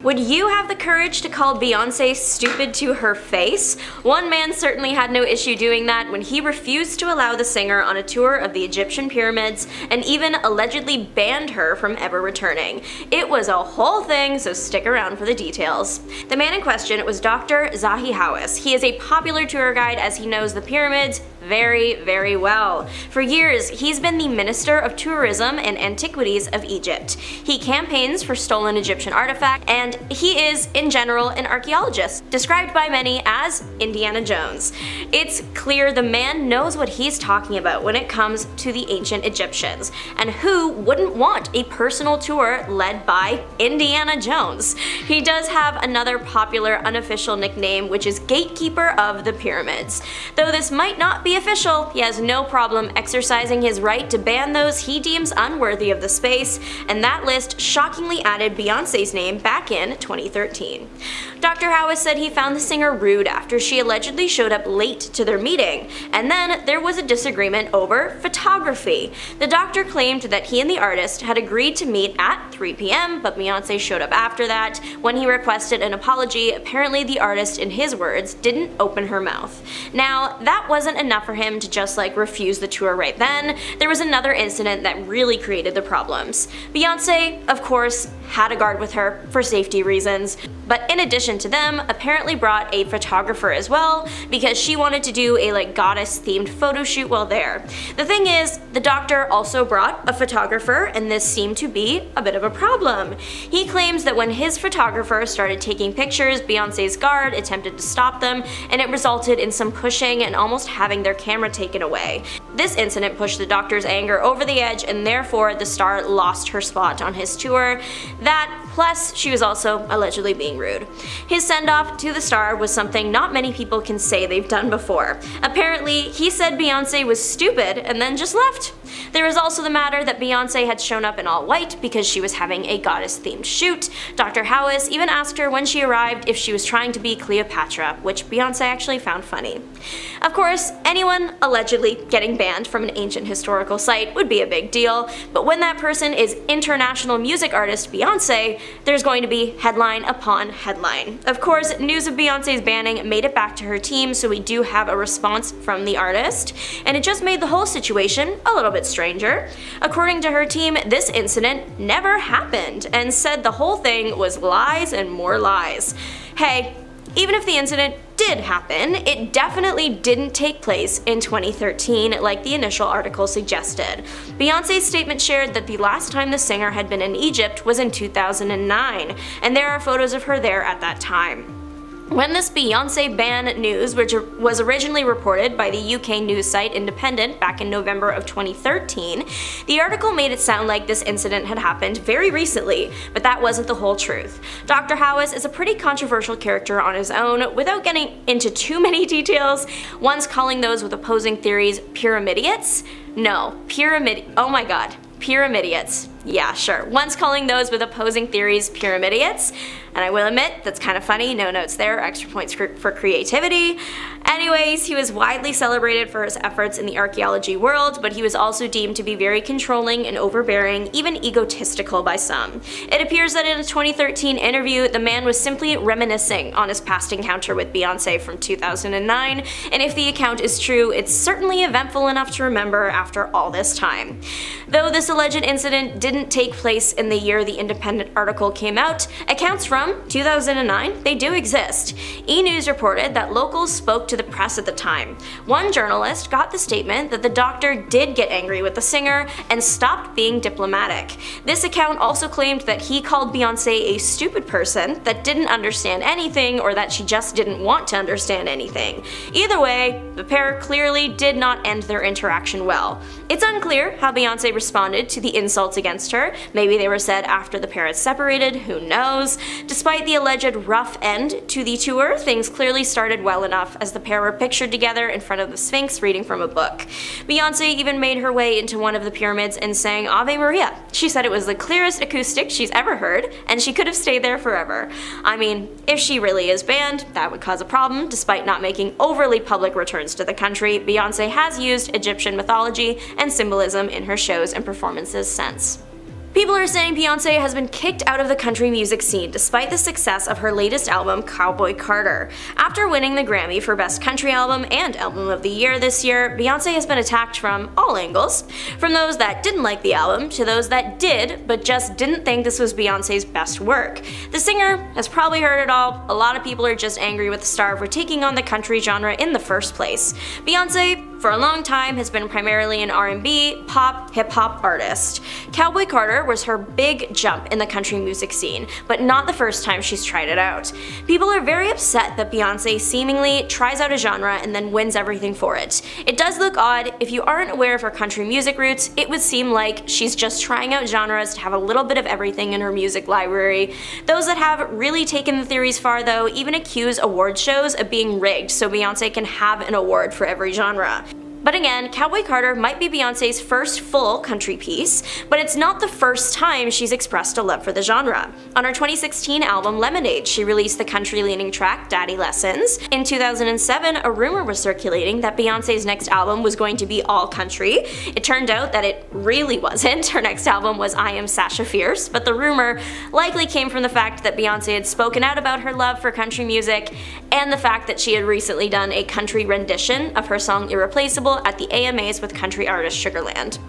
Would you have the courage to call Beyoncé stupid to her face? One man certainly had no issue doing that when he refused to allow the singer on a tour of the Egyptian pyramids and even allegedly banned her from ever returning. It was a whole thing, so stick around for the details. The man in question was Dr. Zahi Hawass. He is a popular tour guide as he knows the pyramids very, very well. For years, he's been the Minister of Tourism and Antiquities of Egypt. He campaigns for stolen Egyptian artifacts, and he is, in general, an archaeologist, described by many as Indiana Jones. It's clear the man knows what he's talking about when it comes to the ancient Egyptians, and who wouldn't want a personal tour led by Indiana Jones? He does have another popular unofficial nickname, which is Gatekeeper of the Pyramids. Though this might not be official, he has no problem exercising his right to ban those he deems unworthy of the space, and that list shockingly added Beyoncé's name back in 2013. Dr. Hawass said he found the singer rude after she allegedly showed up late to their meeting, and then there was a disagreement over photography. The doctor claimed that he and the artist had agreed to meet at 3 p.m., but Beyoncé showed up after that. When he requested an apology, apparently the artist, in his words, didn't open her mouth. Now, that wasn't enough for him to just refuse the tour right then. There was another incident that really created the problems. Beyoncé, of course, had a guard with her for safety reasons, but in addition to them, apparently brought a photographer as well because she wanted to do a goddess-themed photo shoot while there. The thing is, the doctor also brought a photographer, and this seemed to be a bit of a problem. He claims that when his photographer started taking pictures, Beyoncé's guard attempted to stop them, and it resulted in some pushing and almost having their camera taken away. This incident pushed the doctor's anger over the edge, and therefore the star lost her spot on his tour. That, plus she was also allegedly being rude. His send-off to the star was something not many people can say they've done before. Apparently, he said Beyoncé was stupid and then just left. There was also the matter that Beyoncé had shown up in all white because she was having a goddess-themed shoot. Dr. Hawass even asked her when she arrived if she was trying to be Cleopatra, which Beyoncé actually found funny. Of course, anyone allegedly getting banned from an ancient historical site would be a big deal, but when that person is international music artist Beyoncé, there's going to be headline upon headline. Of course, news of Beyoncé's banning made it back to her team, so we do have a response from the artist, and it just made the whole situation a little bit stranger. According to her team, this incident never happened, and said the whole thing was lies and more lies. Hey, even if the incident did happen, it definitely didn't take place in 2013 like the initial article suggested. Beyoncé's statement shared that the last time the singer had been in Egypt was in 2009, and there are photos of her there at that time. When this Beyoncé ban news, which was originally reported by the UK news site Independent back in November of 2013, the article made it sound like this incident had happened very recently, but that wasn't the whole truth. Dr. Hawass is a pretty controversial character on his own, without getting into too many details, once calling those with opposing theories pyramidiates. Oh my god. Pyramidiates. Yeah, sure. Once calling those with opposing theories pyramidiates, and I will admit, that's kind of funny, no notes there, extra points for creativity. Anyways, he was widely celebrated for his efforts in the archaeology world, but he was also deemed to be very controlling and overbearing, even egotistical by some. It appears that in a 2013 interview, the man was simply reminiscing on his past encounter with Beyoncé from 2009, and if the account is true, it's certainly eventful enough to remember after all this time. Though this alleged incident didn't take place in the year the Independent article came out, accounts from 2009, they do exist. E! News reported that locals spoke to the press at the time. One journalist got the statement that the doctor did get angry with the singer and stopped being diplomatic. This account also claimed that he called Beyoncé a stupid person that didn't understand anything, or that she just didn't want to understand anything. Either way, the pair clearly did not end their interaction well. It's unclear how Beyoncé responded to the insults against her. Maybe they were said after the pair had separated, who knows. Despite the alleged rough end to the tour, things clearly started well enough as the pair were pictured together in front of the Sphinx reading from a book. Beyoncé even made her way into one of the pyramids and sang Ave Maria. She said it was the clearest acoustic she's ever heard, and she could have stayed there forever. I mean, if she really is banned, that would cause a problem. Despite not making overly public returns to the country, Beyoncé has used Egyptian mythology and symbolism in her shows and performances since. People are saying Beyonce has been kicked out of the country music scene despite the success of her latest album, Cowboy Carter. After winning the Grammy for Best Country Album and Album of the Year this year, Beyonce has been attacked from all angles. From those that didn't like the album to those that did, but just didn't think this was Beyonce's best work. The singer has probably heard it all. A lot of people are just angry with the star for taking on the country genre in the first place. Beyonce, for a long time, has been primarily an R&B, pop, hip-hop artist. Cowboy Carter was her big jump in the country music scene, but not the first time she's tried it out. People are very upset that Beyonce seemingly tries out a genre and then wins everything for it. It does look odd. If you aren't aware of her country music roots, it would seem like she's just trying out genres to have a little bit of everything in her music library. Those that have really taken the theories far, though, even accuse award shows of being rigged so Beyonce can have an award for every genre. But again, Cowboy Carter might be Beyonce's first full country piece, but it's not the first time she's expressed a love for the genre. On her 2016 album Lemonade, she released the country-leaning track Daddy Lessons. In 2007, a rumor was circulating that Beyonce's next album was going to be all country. It turned out that it really wasn't. Her next album was I Am Sasha Fierce, but the rumor likely came from the fact that Beyonce had spoken out about her love for country music and the fact that she had recently done a country rendition of her song Irreplaceable at the AMAs with country artist Sugarland.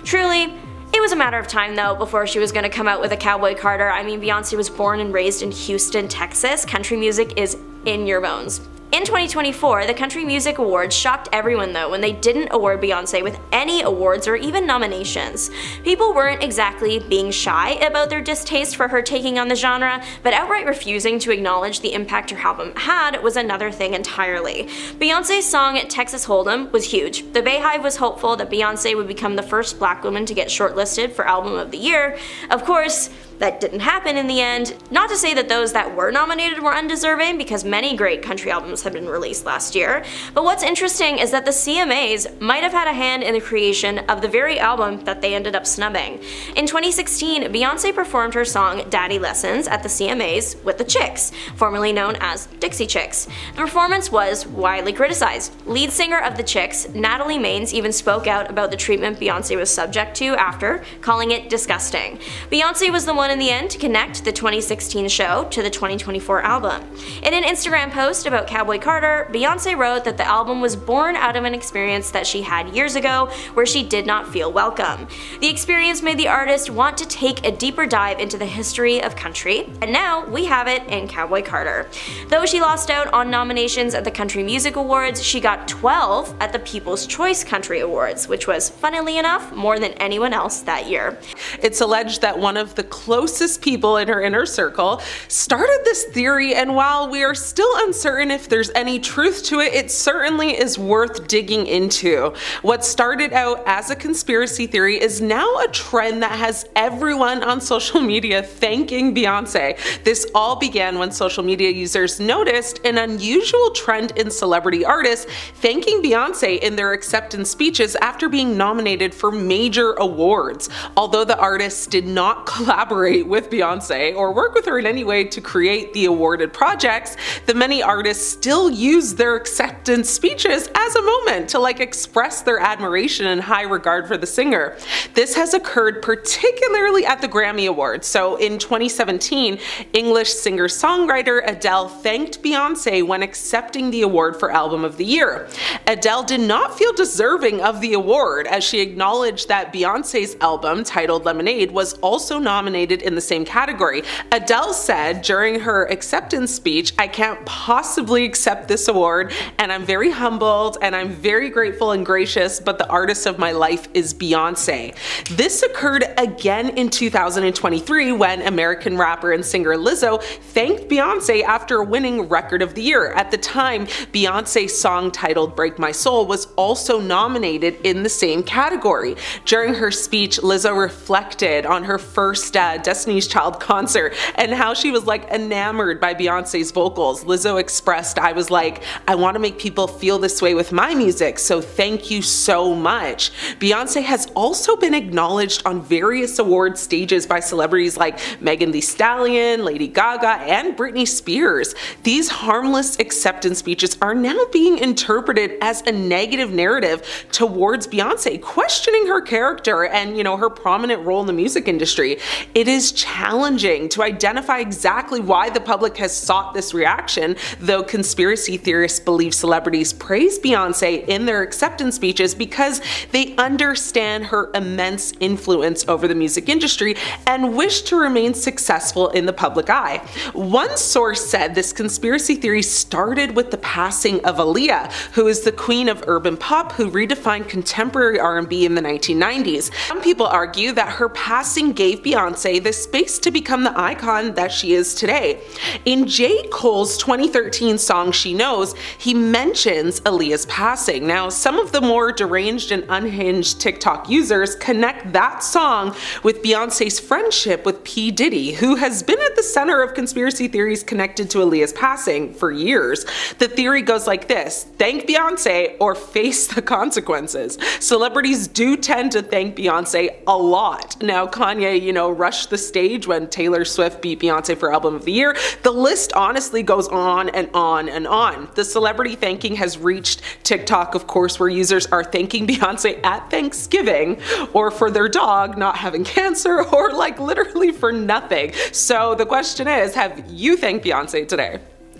Truly, it was a matter of time though before she was going to come out with a Cowboy Carter. I mean, Beyonce was born and raised in Houston, Texas. Country music is in your bones. In 2024, the Country Music Awards shocked everyone though when they didn't award Beyonce with any awards or even nominations. People weren't exactly being shy about their distaste for her taking on the genre, but outright refusing to acknowledge the impact her album had was another thing entirely. Beyonce's song Texas Hold'em was huge. The Bayhive was hopeful that Beyonce would become the first black woman to get shortlisted for Album of the Year. Of course, that didn't happen in the end. Not to say that those that were nominated were undeserving, because many great country albums had been released last year, but what's interesting is that the CMAs might have had a hand in the creation of the very album that they ended up snubbing. In 2016, Beyonce performed her song Daddy Lessons at the CMAs with the Chicks, formerly known as Dixie Chicks. The performance was widely criticized. Lead singer of the Chicks, Natalie Maines, even spoke out about the treatment Beyonce was subject to after, calling it disgusting. Beyonce was the one in the end to connect the 2016 show to the 2024 album. In an Instagram post about Cowboy Carter, Beyonce wrote that the album was born out of an experience that she had years ago where she did not feel welcome. The experience made the artist want to take a deeper dive into the history of country, and now we have it in Cowboy Carter. Though she lost out on nominations at the Country Music Awards, she got 12 at the People's Choice Country Awards, which was, funnily enough, more than anyone else that year. It's alleged that one of the closest people in her inner circle started this theory, and while we are still uncertain if there's any truth to it, it certainly is worth digging into. What started out as a conspiracy theory is now a trend that has everyone on social media thanking Beyonce. This all began when social media users noticed an unusual trend in celebrity artists thanking Beyonce in their acceptance speeches after being nominated for major awards. Although the artists did not collaborate with Beyonce or work with her in any way to create the awarded projects, the many artists still use their acceptance speeches as a moment to express their admiration and high regard for the singer. This has occurred particularly at the Grammy Awards. So in 2017, English singer-songwriter Adele thanked Beyonce when accepting the award for Album of the Year. Adele did not feel deserving of the award, as she acknowledged that Beyonce's album, titled Lemonade, was also nominated in the same category. Adele said during her acceptance speech, "I can't possibly accept this award, and I'm very humbled and I'm very grateful and gracious, but the artist of my life is Beyonce." This occurred again in 2023 when American rapper and singer Lizzo thanked Beyonce after winning Record of the Year. At the time, Beyonce's song titled Break My Soul was also nominated in the same category. During her speech, Lizzo reflected on her first Destiny's Child concert and how she was like enamored by Beyonce's vocals. Lizzo expressed, I was like, I want to make people feel this way with my music, so thank you so much. Beyonce has also been acknowledged on various award stages by celebrities like Megan Thee Stallion, Lady Gaga, and Britney Spears. These harmless acceptance speeches are now being interpreted as a negative narrative towards Beyonce, questioning her character and, her prominent role in the music industry. It is challenging to identify exactly why the public has sought this reaction, though conspiracy theorists believe celebrities praise Beyonce in their acceptance speeches because they understand her immense influence over the music industry and wish to remain successful in the public eye. One source said this conspiracy theory started with the passing of Aaliyah, who is the queen of urban pop who redefined contemporary R&B in the 1990s. Some people argue that her passing gave Beyonce the space to become the icon that she is today. In J. Cole's 2013 song She Knows, he mentions Aaliyah's passing. Now, some of the more deranged and unhinged TikTok users connect that song with Beyonce's friendship with P. Diddy, who has been at the center of conspiracy theories connected to Aaliyah's passing for years. The theory goes like this: thank Beyonce or face the consequences. Celebrities do tend to thank Beyonce a lot. Now, Kanye, rushed the stage when Taylor Swift beat Beyonce for Album of the Year. The list honestly goes on and on and on. The celebrity thanking has reached TikTok, of course, where users are thanking Beyonce at Thanksgiving or for their dog not having cancer or like literally for nothing. So the question is, have you thanked Beyonce today?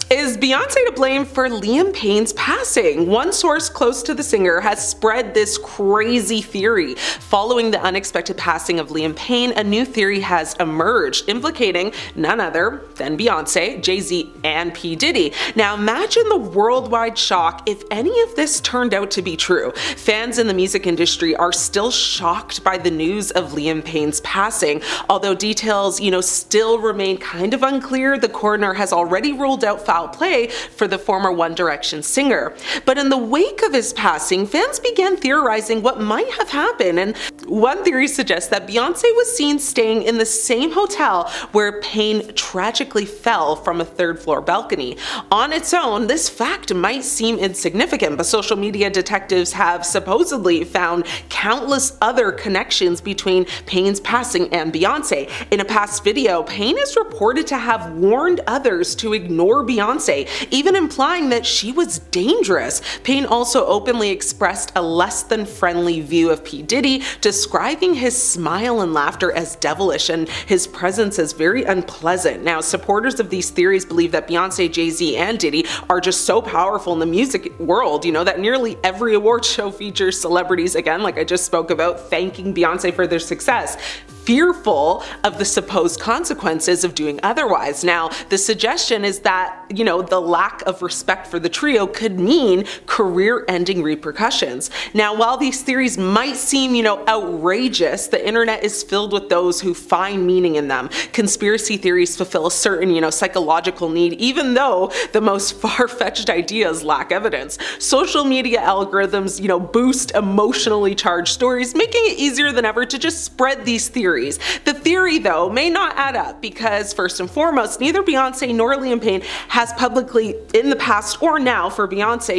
Is Beyonce to blame for Liam Payne's passing? One source close to the singer has spread this crazy theory. Following the unexpected passing of Liam Payne, a new theory has emerged, implicating none other than Beyonce, Jay Z, and P. Diddy. Now imagine the worldwide shock if any of this turned out to be true. Fans in the music industry are still shocked by the news of Liam Payne's passing. Although details, still remain kind of unclear, the coroner has already ruled out foul play for the former One Direction singer. But in the wake of his passing, fans began theorizing what might have happened, and one theory suggests that Beyonce was seen staying in the same hotel where Payne tragically fell from a third-floor balcony. On its own, this fact might seem insignificant, but social media detectives have supposedly found countless other connections between Payne's passing and Beyonce. In a past video, Payne is reported to have warned others to ignore Beyonce, even implying that she was dangerous. Payne also openly expressed a less than friendly view of P. Diddy, describing his smile and laughter as devilish and his presence as very unpleasant. Now, supporters of these theories believe that Beyonce, Jay Z, and Diddy are just so powerful in the music world, that nearly every award show features celebrities, again, like I just spoke about, thanking Beyonce for their success, fearful of the supposed consequences of doing otherwise. Now, the suggestion is that, the lack of respect for the trio could mean career-ending repercussions. Now, while these theories might seem, outrageous, the internet is filled with those who find meaning in them. Conspiracy theories fulfill a certain, psychological need, even though the most far-fetched ideas lack evidence. Social media algorithms, boost emotionally charged stories, making it easier than ever to just spread these theories. The theory, though, may not add up because, first and foremost, neither Beyonce nor Liam Payne has publicly, in the past or now for Beyonce,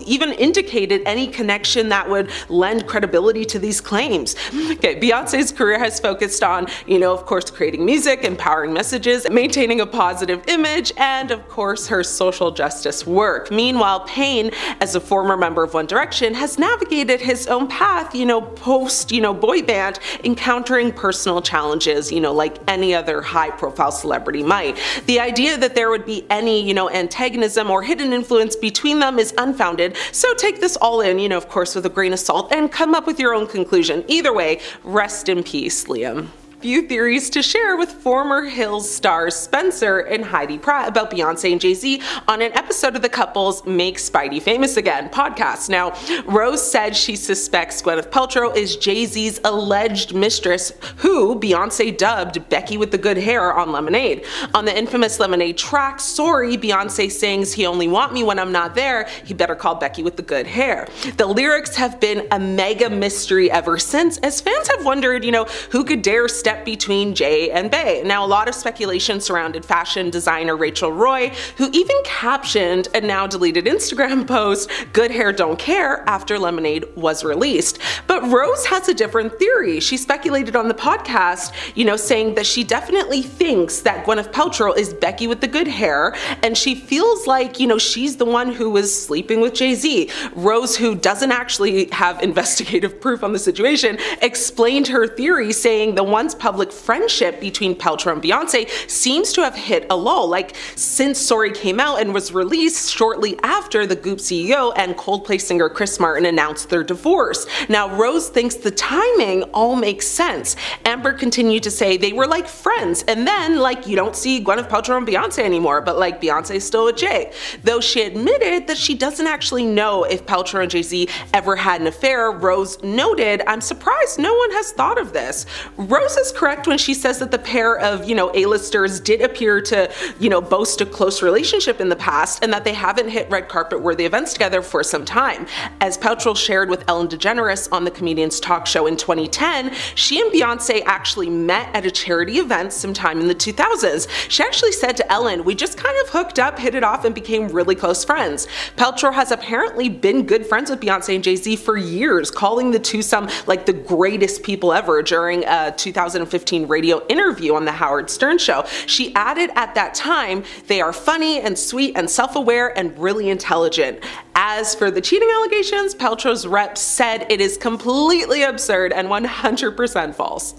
even indicated any connection that would lend credibility to these claims. Okay, Beyonce's career has focused on, of course, creating music, empowering messages, maintaining a positive image, and of course, her social justice work. Meanwhile, Payne, as a former member of One Direction, has navigated his own path, post, boy band, encountering personal challenges, like any other high-profile celebrity might. The idea that there would be any, antagonism or hidden influence between them is unfounded, so take this all in, of course, with a grain of salt and come up with your own conclusion. Either way, rest in peace, Liam. Few theories to share with former Hills stars Spencer and Heidi Pratt about Beyonce and Jay Z on an episode of the couple's Make Spidey Famous Again podcast. Now, Rose said she suspects Gwyneth Paltrow is Jay Z's alleged mistress, who Beyonce dubbed Becky with the good hair on Lemonade. On the infamous Lemonade track, Sorry, Beyonce sings, "He only want me when I'm not there, he better call Becky with the good hair." The lyrics have been a mega mystery ever since, as fans have wondered, who could dare step step between Jay and Bey. Now, a lot of speculation surrounded fashion designer Rachel Roy, who even captioned a now deleted Instagram post, "Good hair don't care," after Lemonade was released. But Rose has a different theory. She speculated on the podcast, saying that she definitely thinks that Gwyneth Paltrow is Becky with the good hair, and she feels like, she's the one who was sleeping with Jay Z. Rose, who doesn't actually have investigative proof on the situation, explained her theory, saying the once public friendship between Paltrow and Beyonce seems to have hit a lull. Like, since Sorry came out and was released shortly after the Goop CEO and Coldplay singer Chris Martin announced their divorce. Now, Rose thinks the timing all makes sense. Amber continued to say they were like friends, and then you don't see Gwyneth Paltrow and Beyonce anymore, but Beyonce's still with Jay. Though she admitted that she doesn't actually know if Paltrow and Jay Z ever had an affair, Rose noted, "I'm surprised no one has thought of this." Rose is correct when she says that the pair of, A-listers did appear to, boast a close relationship in the past, and that they haven't hit red carpet worthy events together for some time. As Paltrow shared with Ellen DeGeneres on the Comedian's Talk Show in 2010, she and Beyonce actually met at a charity event sometime in the 2000s. She actually said to Ellen, "We just kind of hooked up, hit it off, and became really close friends." Paltrow has apparently been good friends with Beyonce and Jay Z for years, calling the twosome the greatest people ever during a 2015 radio interview on the Howard Stern Show. She added at that time, "They are funny and sweet and self-aware and really intelligent." As for the cheating allegations, Paltrow's rep said it is completely absurd and 100% false.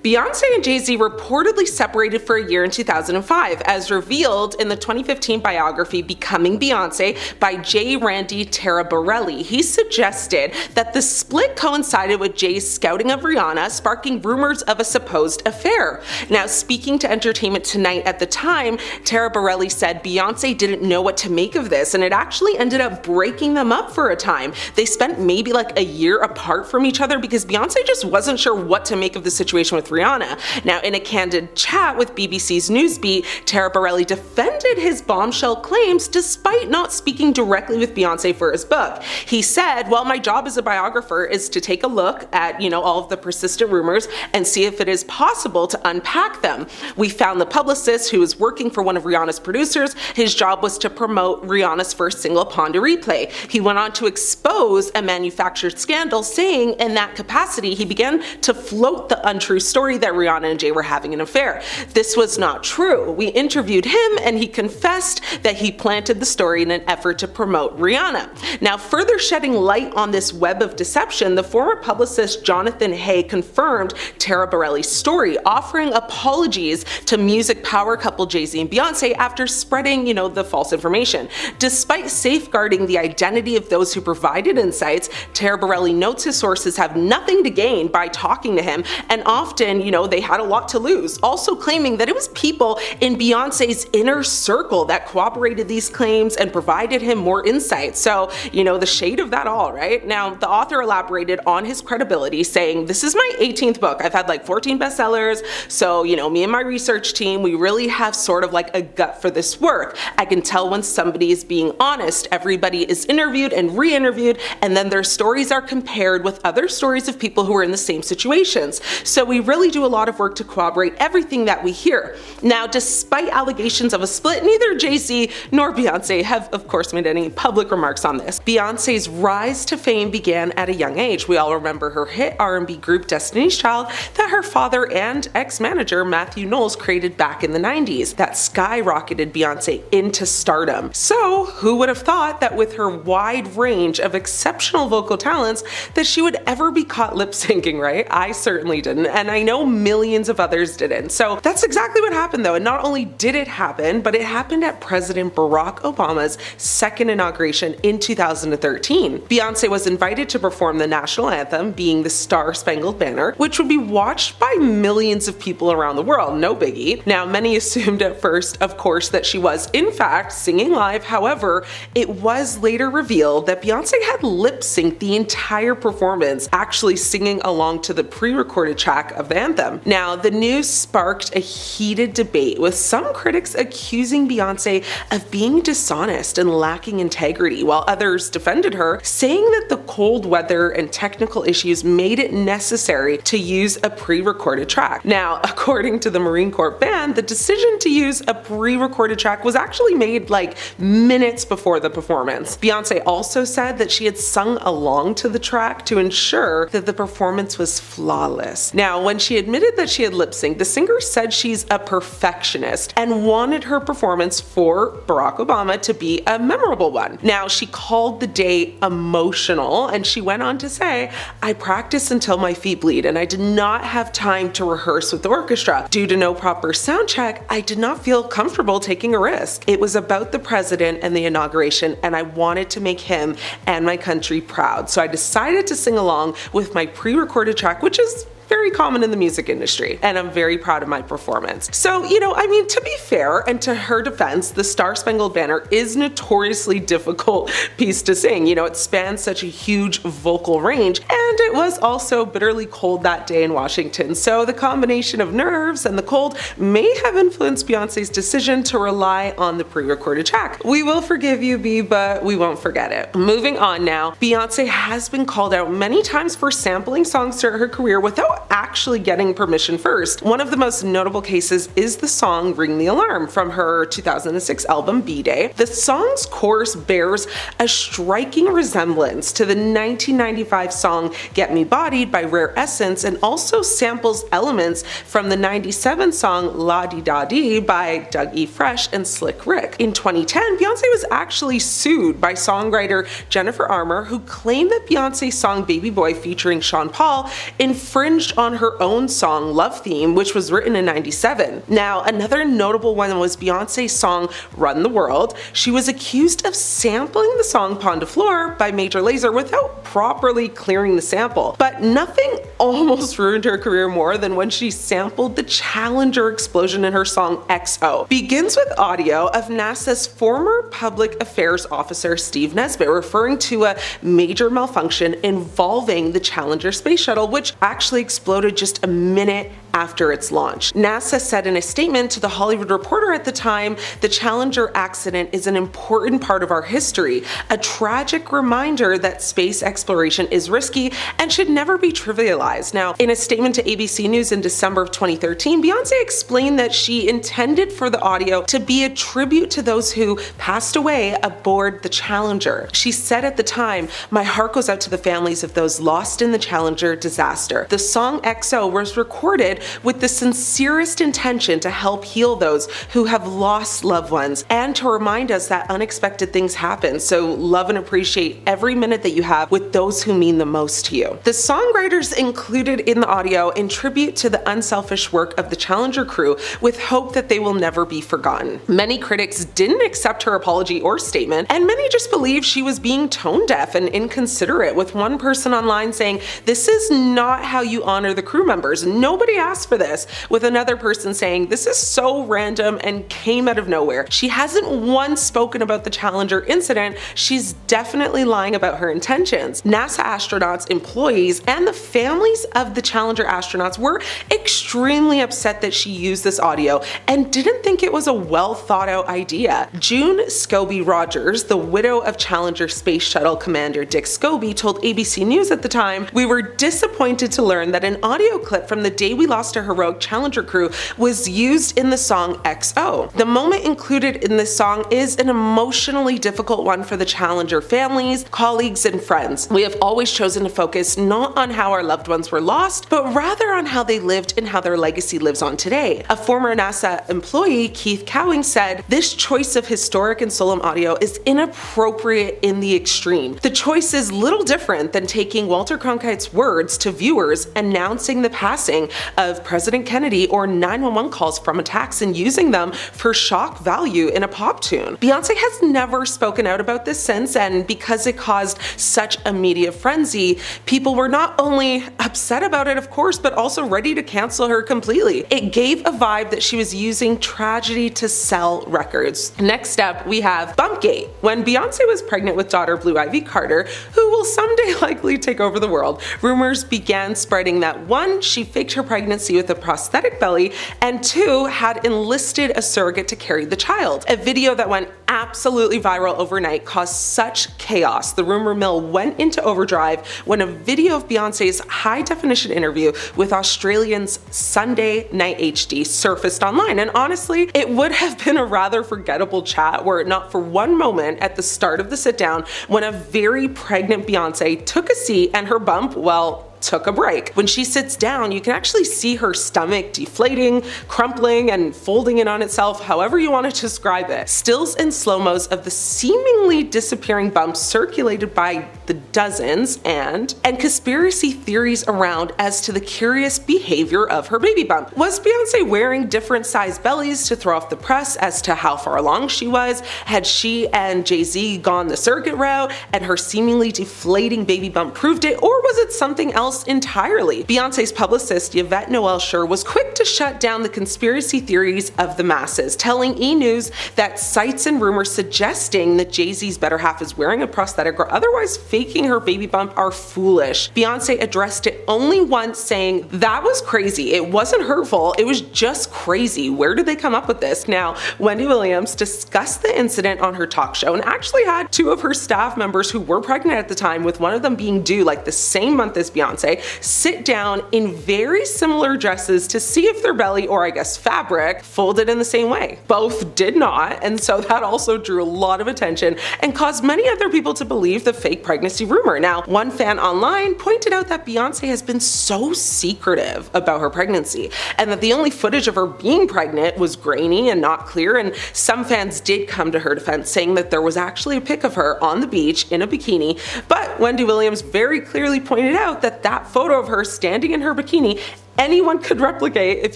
Beyonce and Jay Z reportedly separated for a year in 2005, as revealed in the 2015 biography Becoming Beyonce by J. Randy Taraborelli. He suggested that the split coincided with Jay's scouting of Rihanna, sparking rumors of a supposed affair. Now, speaking to Entertainment Tonight at the time, Taraborelli said Beyonce didn't know what to make of this, and it actually ended up breaking them up for a time. They spent maybe a year apart from each other because Beyonce just wasn't sure what to make of the situation with Rihanna. Now, in a candid chat with BBC's Newsbeat, Taraborelli defended his bombshell claims despite not speaking directly with Beyonce for his book. He said, "Well, my job as a biographer is to take a look at, all of the persistent rumors and see if it is possible to unpack them. We found the publicist who was working for one of Rihanna's producers. His job was to promote Rihanna's first single, Pon de Replay. He went on to expose a manufactured scandal, saying in that capacity he began to float the untrue story that Rihanna and Jay were having an affair. This was not true. We interviewed him and he confessed that he planted the story in an effort to promote Rihanna." Now, further shedding light on this web of deception, the former publicist Jonathan Hay confirmed Taraborelli's story, offering apologies to music power couple Jay Z and Beyonce after spreading, the false information. Despite safeguarding the identity of those who provided insights, Taraborelli notes his sources have nothing to gain by talking to him, and often, they had a lot to lose, also claiming that it was people in Beyonce's inner circle that corroborated these claims and provided him more insight. So, the shade of that all, right? Now, the author elaborated on his credibility, saying, "This is my 18th book. I've had 14 bestsellers, so, me and my research team, we really have sort of a gut for this work. I can tell when somebody is being honest. Everybody is interviewed and re-interviewed, and then their stories are compared with other stories of people who are in the same situations. So we really do a lot of work to corroborate everything that we hear." Now, despite allegations of a split, neither Jay Z nor Beyonce have, of course, made any public remarks on this. Beyonce's rise to fame began at a young age. We all remember her hit R&B group Destiny's Child that her father and ex-manager Matthew Knowles created back in the 90s. That skyrocketed Beyonce into stardom. So, who would have thought that with her wide range of exceptional vocal talents that she would ever be caught lip syncing, right? I certainly didn't, and I know millions of others didn't. So that's exactly what happened though, and not only did it happen, but it happened at President Barack Obama's second inauguration in 2013. Beyonce was invited to perform the national anthem, being the Star-Spangled Banner, which would be watched by millions of people around the world, no biggie. Now, many assumed at first, of course, that she was in fact singing live. However, it was later revealed that Beyonce had lip-synced the entire performance, actually singing along to the pre-recorded track of the anthem. Now, the news sparked a heated debate, with some critics accusing Beyonce of being dishonest and lacking integrity, while others defended her, saying that the cold weather and technical issues made it necessary to use a pre-recorded track. Now, according to the Marine Corps band, the decision to use a pre-recorded track was actually made like minutes before the performance. Beyonce also said that she had sung along to the track to ensure that the performance was flawless. Now, when she admitted that she had lip-synced, the singer said she's a perfectionist and wanted her performance for Barack Obama to be a memorable one. Now, she called the day emotional, and she went on to say, "I practiced until my feet bleed, and I did not have time to rehearse with the orchestra. Due to no proper sound check, I did not feel comfortable taking a risk. It was about the president and the inauguration, and I wanted to make him and my country proud. So I decided to sing along with my pre-recorded track," which is very common in the music industry, and I'm very proud of my performance. So, to be fair, and to her defense, the Star Spangled Banner is notoriously difficult piece to sing. It spans such a huge vocal range, and it was also bitterly cold that day in Washington. So the combination of nerves and the cold may have influenced Beyonce's decision to rely on the pre-recorded track. We will forgive you, B, but we won't forget it. Moving on now, Beyonce has been called out many times for sampling songs throughout her career without actually getting permission first. One of the most notable cases is the song Ring the Alarm from her 2006 album B-Day. The song's chorus bears a striking resemblance to the 1995 song Get Me Bodied by Rare Essence, and also samples elements from the 97 song La Di Da Di by Doug E. Fresh and Slick Rick. In 2010, Beyonce was actually sued by songwriter Jennifer Armour, who claimed that Beyonce's song Baby Boy featuring Sean Paul infringed on her own song Love Theme, which was written in 97. Now, another notable one was Beyonce's song Run the World. She was accused of sampling the song Pon de Floor by Major Lazer without properly clearing the sample. But nothing almost ruined her career more than when she sampled the Challenger explosion in her song XO. Begins with audio of NASA's former public affairs officer Steve Nesbitt referring to a major malfunction involving the Challenger space shuttle, which actually exploded just a minute after its launch. NASA said in a statement to The Hollywood Reporter at the time, "The Challenger accident is an important part of our history, a tragic reminder that space exploration is risky and should never be trivialized." Now, in a statement to ABC News in December of 2013, Beyonce explained that she intended for the audio to be a tribute to those who passed away aboard the Challenger. She said at the time, "My heart goes out to the families of those lost in the Challenger disaster. The song XO was recorded with the sincerest intention to help heal those who have lost loved ones and to remind us that unexpected things happen. So love and appreciate every minute that you have with those who mean the most to you." The songwriters included in the audio in tribute to the unselfish work of the Challenger crew with hope that they will never be forgotten. Many critics didn't accept her apology or statement, and many just believed she was being tone deaf and inconsiderate, with one person online saying, "This is not how you honor the crew members. Nobody asked for this," with another person saying, "This is so random and came out of nowhere. She hasn't once spoken about the Challenger incident. She's definitely lying about her intentions." NASA astronauts, employees, and the families of the Challenger astronauts were extremely upset that she used this audio and didn't think it was a well thought out idea. June Scobie Rogers, the widow of Challenger Space Shuttle Commander Dick Scobie, told ABC News at the time, "We were disappointed to learn that an audio clip from the day we lost a heroic Challenger crew was used in the song XO. The moment included in this song is an emotionally difficult one for the Challenger families, colleagues, and friends. We have always chosen to focus not on how our loved ones were lost, but rather on how they lived and how their legacy lives on today." A former NASA employee, Keith Cowing, said, "This choice of historic and solemn audio is inappropriate in the extreme. The choice is little different than taking Walter Cronkite's words to viewers announcing the passing of President Kennedy or 911 calls from attacks and using them for shock value in a pop tune." Beyonce has never spoken out about this since, and because it caused such a media frenzy, people were not only upset about it, of course, but also ready to cancel her completely. It gave a vibe that she was using tragedy to sell records. Next up, we have Bumpgate. When Beyonce was pregnant with daughter Blue Ivy Carter, who will someday likely take over the world, rumors began spreading that one, she faked her pregnancy pregnancy with a prosthetic belly, and 2, had enlisted a surrogate to carry the child. A video that went absolutely viral overnight caused such chaos. The rumor mill went into overdrive when a video of Beyonce's high-definition interview with Australian's Sunday Night HD surfaced online, and honestly, it would have been a rather forgettable chat were it not for one moment at the start of the sit-down when a very pregnant Beyonce took a seat and her bump, well, took a break. When she sits down, you can actually see her stomach deflating, crumpling, and folding in on itself, however you want to describe it. Stills and slow-mos of the seemingly disappearing bumps circulated by the dozens, and conspiracy theories around as to the curious behavior of her baby bump. Was Beyonce wearing different size bellies to throw off the press as to how far along she was? Had she and Jay Z gone the surrogate route and her seemingly deflating baby bump proved it, or was it something else entirely? Beyonce's publicist Yvette Noel Schur was quick to shut down the conspiracy theories of the masses, telling E! News that sites and rumors suggesting that Jay Z's better half is wearing a prosthetic or otherwise faking her baby bump are foolish. Beyonce addressed it only once, saying, "That was crazy. It wasn't hurtful. It was just crazy. Where did they come up with this?" Now, Wendy Williams discussed the incident on her talk show and actually had 2 of her staff members who were pregnant at the time, with one of them being due like the same month as Beyonce, sit down in very similar dresses to see if their belly, or I guess fabric, folded in the same way. Both did not, and so that also drew a lot of attention and caused many other people to believe the fake pregnancy rumor. Now, one fan online pointed out that Beyonce has been so secretive about her pregnancy, and that the only footage of her being pregnant was grainy and not clear, and some fans did come to her defense, saying that there was actually a pic of her on the beach in a bikini, but Wendy Williams very clearly pointed out that that photo of her standing in her bikini anyone could replicate if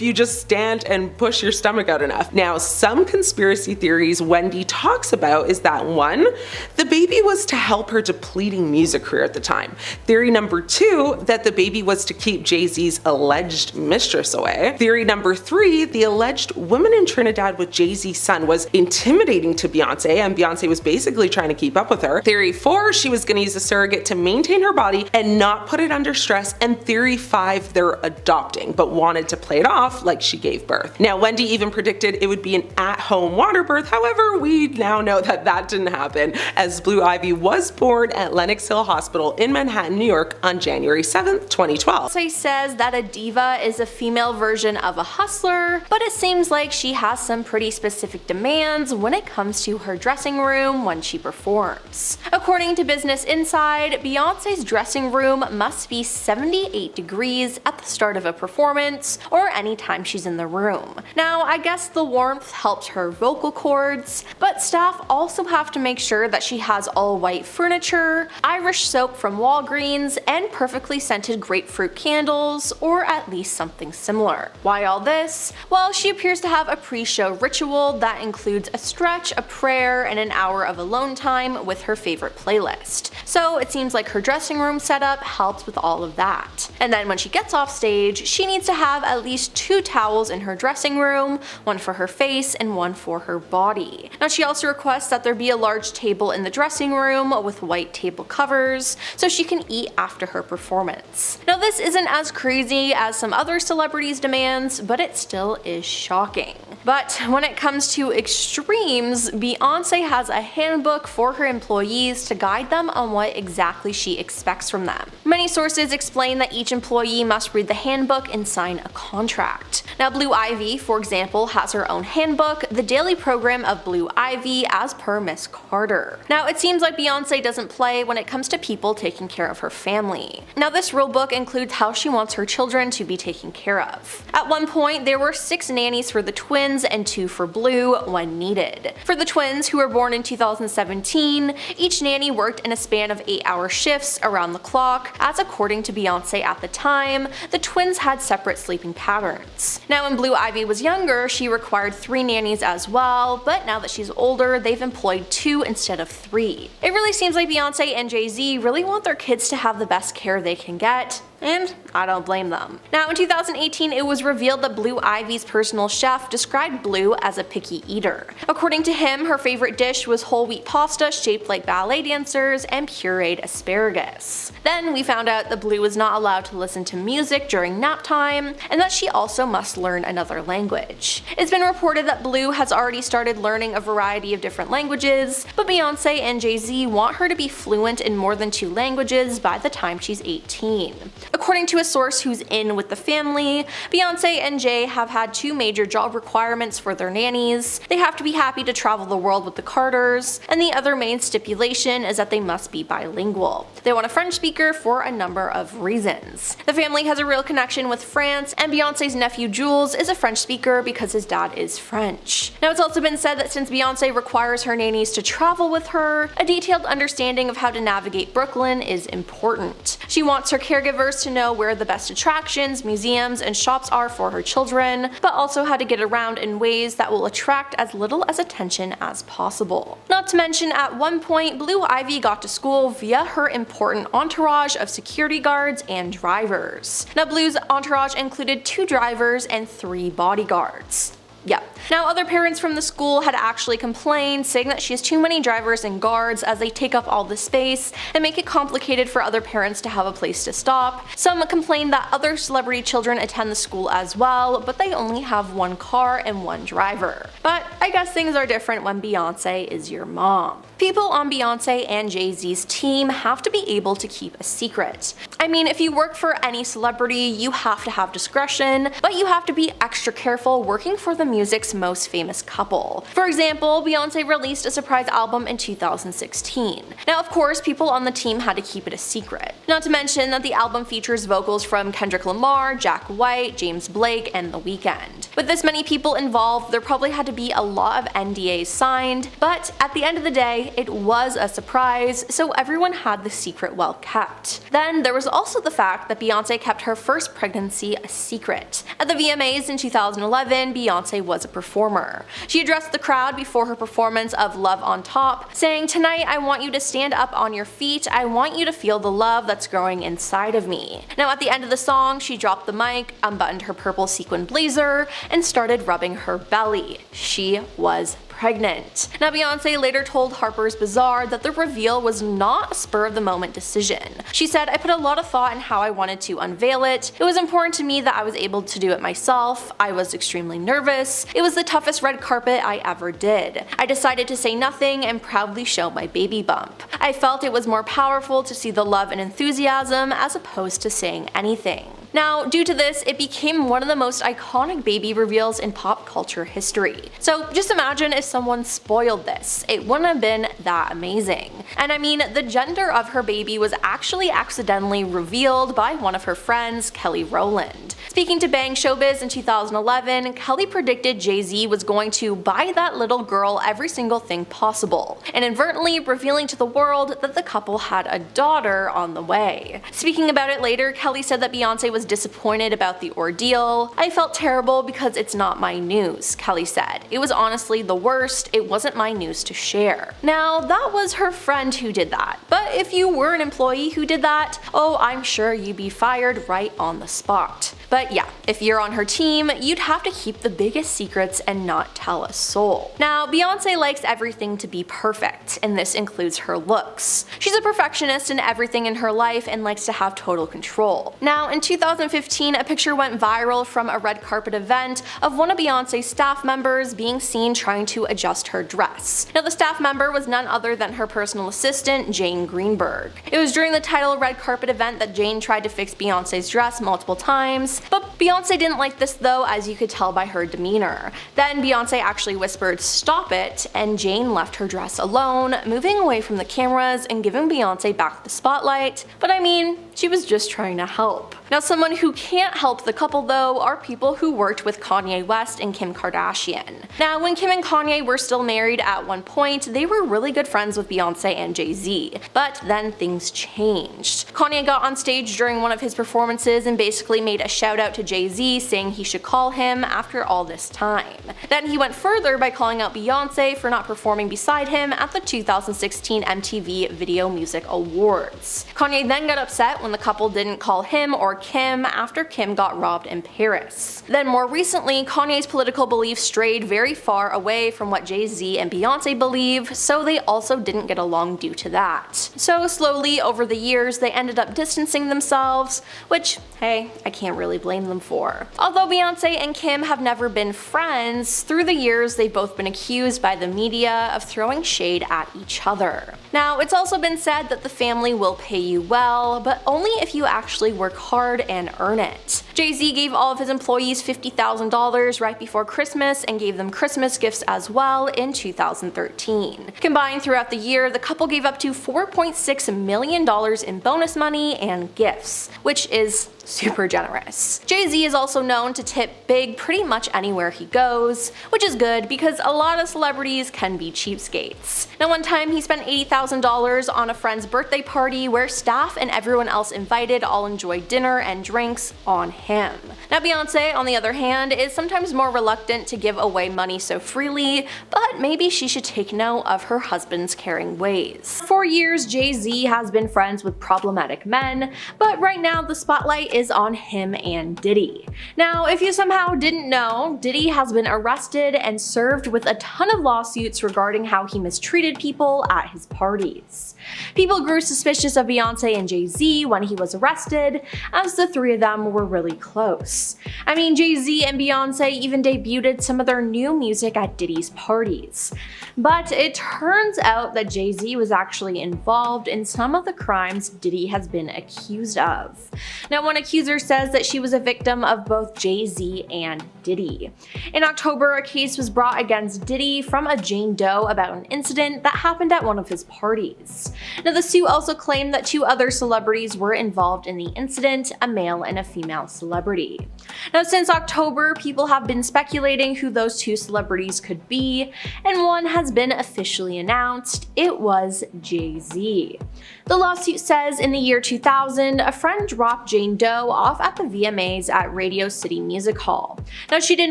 you just stand and push your stomach out enough. Now, some conspiracy theories Wendy talks about is that 1, the baby was to help her depleting music career at the time. Theory number 2, that the baby was to keep Jay Z's alleged mistress away. Theory number 3, the alleged woman in Trinidad with Jay Z's son was intimidating to Beyonce, and Beyonce was basically trying to keep up with her. Theory 4, she was going to use a surrogate to maintain her body and not put it under stress. And theory 5, they're adopting, but wanted to play it off like she gave birth. Now, Wendy even predicted it would be an at-home water birth. However, we now know that that didn't happen, as Blue Ivy was born at Lenox Hill Hospital in Manhattan, New York on January 7th, 2012. Beyonce says that a diva is a female version of a hustler, but it seems like she has some pretty specific demands when it comes to her dressing room when she performs. According to Business Inside, Beyonce's dressing room must be 78 degrees at the start of a performance or anytime she's in the room. Now, I guess the warmth helps her vocal cords, but staff also have to make sure that she has all white furniture, Irish soap from Walgreens, and perfectly scented grapefruit candles, or at least something similar. Why all this? Well, she appears to have a pre-show ritual that includes a stretch, a prayer, and an hour of alone time with her favorite playlist. So it seems like her dressing room setup helps with all of that. And then when she gets off stage, she needs to have at least 2 towels in her dressing room, one for her face and one for her body. Now, she also requests that there be a large table in the dressing room with white table covers so she can eat after her performance. Now, this isn't as crazy as some other celebrities' demands, but it still is shocking. But when it comes to extremes, Beyonce has a handbook for her employees to guide them on what exactly she expects from them. Many sources explain that each employee must read the handbook and sign a contract. Now, Blue Ivy, for example, has her own handbook, The Daily Program of Blue Ivy, as per Miss Carter. Now, it seems like Beyonce doesn't play when it comes to people taking care of her family. Now, this rulebook includes how she wants her children to be taken care of. At one point, there were 6 nannies for the twins and 2 for Blue when needed. For the twins, who were born in 2017, each nanny worked in a span of 8-hour shifts around the clock, as according to Beyonce at the time, the twins had separate sleeping patterns. Now, when Blue Ivy was younger, she required 3 nannies as well, but now that she's older, they've employed 2 instead of 3. It really seems like Beyonce and Jay Z really want their kids to have the best care they can get, and I don't blame them. Now in 2018, it was revealed that Blue Ivy's personal chef described Blue as a picky eater. According to him, her favorite dish was whole wheat pasta shaped like ballet dancers and pureed asparagus. Then we found out that Blue was not allowed to listen to music during nap time, and that she also must learn another language. It's been reported that Blue has already started learning a variety of different languages, but Beyonce and Jay Z want her to be fluent in more than 2 languages by the time she's 18. According to a source who's in with the family, Beyonce and Jay have had 2 major job requirements for their nannies. They have to be happy to travel the world with the Carters, and the other main stipulation is that they must be bilingual. They want a French speaker for a number of reasons. The family has a real connection with France, and Beyonce's nephew Jules is a French speaker because his dad is French. Now it's also been said that since Beyonce requires her nannies to travel with her, a detailed understanding of how to navigate Brooklyn is important. She wants her caregivers to know where the best attractions, museums, and shops are for her children, but also how to get around in ways that will attract as little as attention as possible. Not to mention, at one point, Blue Ivy got to school via her important entourage of security guards and drivers. Now Blue's entourage included 2 drivers and 3 bodyguards. Yep. Now other parents from the school had actually complained, saying that she has too many drivers and guards as they take up all the space and make it complicated for other parents to have a place to stop. Some complained that other celebrity children attend the school as well, but they only have 1 car and 1 driver. But I guess things are different when Beyonce is your mom. People on Beyonce and Jay Z's team have to be able to keep a secret. I mean, if you work for any celebrity, you have to have discretion, but you have to be extra careful working for the music's most famous couple. For example, Beyonce released a surprise album in 2016. Now of course, people on the team had to keep it a secret. Not to mention that the album features vocals from Kendrick Lamar, Jack White, James Blake, and The Weeknd. With this many people involved, there probably had to be a lot of NDAs signed, but at the end of the day, it was a surprise, so everyone had the secret well kept. Then there was also the fact that Beyonce kept her first pregnancy a secret. At the VMAs in 2011, Beyonce was a performer. She addressed the crowd before her performance of Love on Top, saying, "Tonight I want you to stand up on your feet. I want you to feel the love that's growing inside of me." Now at the end of the song, she dropped the mic, unbuttoned her purple sequin blazer, and started rubbing her belly. She was pregnant. Now Beyonce later told Harper's Bazaar that the reveal was not a spur-of-the-moment decision. She said, "I put a lot of thought in how I wanted to unveil it. It was important to me that I was able to do it myself. I was extremely nervous. It was the toughest red carpet I ever did. I decided to say nothing and proudly show my baby bump. I felt it was more powerful to see the love and enthusiasm as opposed to saying anything." Now, due to this, it became one of the most iconic baby reveals in pop culture history. So just imagine if someone spoiled this. It wouldn't have been that amazing. And I mean, the gender of her baby was actually accidentally revealed by one of her friends, Kelly Rowland. Speaking to Bang Showbiz in 2011, Kelly predicted Jay Z was going to buy that little girl every single thing possible, inadvertently revealing to the world that the couple had a daughter on the way. Speaking about it later, Kelly said that Beyonce was disappointed about the ordeal. "I felt terrible because it's not my news," Kelly said. "It was honestly the worst. It wasn't my news to share." Now, that was her friend who did that. But if you were an employee who did that, oh, I'm sure you'd be fired right on the spot. But yeah, if you're on her team, you'd have to keep the biggest secrets and not tell a soul. Now, Beyonce likes everything to be perfect, and this includes her looks. She's a perfectionist in everything in her life and likes to have total control. Now, in 2015, a picture went viral from a red carpet event of one of Beyonce's staff members being seen trying to adjust her dress. Now, the staff member was none other than her personal assistant, Jane Greenberg. It was during the title red carpet event that Jane tried to fix Beyonce's dress multiple times, but Beyonce didn't like this though, as you could tell by her demeanor. Then Beyonce actually whispered, "Stop it," and Jane left her dress alone, moving away from the cameras and giving Beyonce back the spotlight. But I mean, she was just trying to help. Now, someone who can't help the couple though are people who worked with Kanye West and Kim Kardashian. Now, when Kim and Kanye were still married at one point, they were really good friends with Beyonce and Jay Z, but then things changed. Kanye got on stage during one of his performances and basically made a shout out to Jay Z saying he should call him after all this time. Then he went further by calling out Beyonce for not performing beside him at the 2016 MTV Video Music Awards. Kanye then got upset when the couple didn't call him or Kim after Kim got robbed in Paris. Then more recently, Kanye's political beliefs strayed very far away from what Jay Z and Beyonce believe, so they also didn't get along due to that. So slowly over the years they ended up distancing themselves, which, hey, I can't really blame them for. Although Beyonce and Kim have never been friends, through the years they've both been accused by the media of throwing shade at each other. Now, it's also been said that the family will pay you well, but only if you actually work hard and earn it. Jay Z gave all of his employees $50,000 right before Christmas and gave them Christmas gifts as well in 2013. Combined throughout the year, the couple gave up to $4.6 million in bonus money and gifts, which is super generous. Jay Z is also known to tip big pretty much anywhere he goes, which is good because a lot of celebrities can be cheapskates. Now, one time he spent $80,000 on a friend's birthday party where staff and everyone else invited all enjoyed dinner and drinks on him. Now, Beyonce, on the other hand, is sometimes more reluctant to give away money so freely, but maybe she should take note of her husband's caring ways. For years, Jay Z has been friends with problematic men, but right now the spotlight is on him and Diddy. Now, if you somehow didn't know, Diddy has been arrested and served with a ton of lawsuits regarding how he mistreated people at his parties. People grew suspicious of Beyonce and Jay Z when he was arrested, as the three of them were really close. I mean, Jay Z and Beyonce even debuted some of their new music at Diddy's parties. But it turns out that Jay Z was actually involved in some of the crimes Diddy has been accused of. Now, one accuser says that she was a victim of both Jay Z and Diddy. In October, a case was brought against Diddy from a Jane Doe about an incident that happened at one of his parties. Now, the suit also claimed that two other celebrities were involved in the incident, a male and a female celebrity. Now, since October, people have been speculating who those two celebrities could be, and one has been officially announced. It was Jay Z. The lawsuit says in the year 2000, a friend dropped Jane Doe off at the VMAs at Radio City Music Hall. Now, she did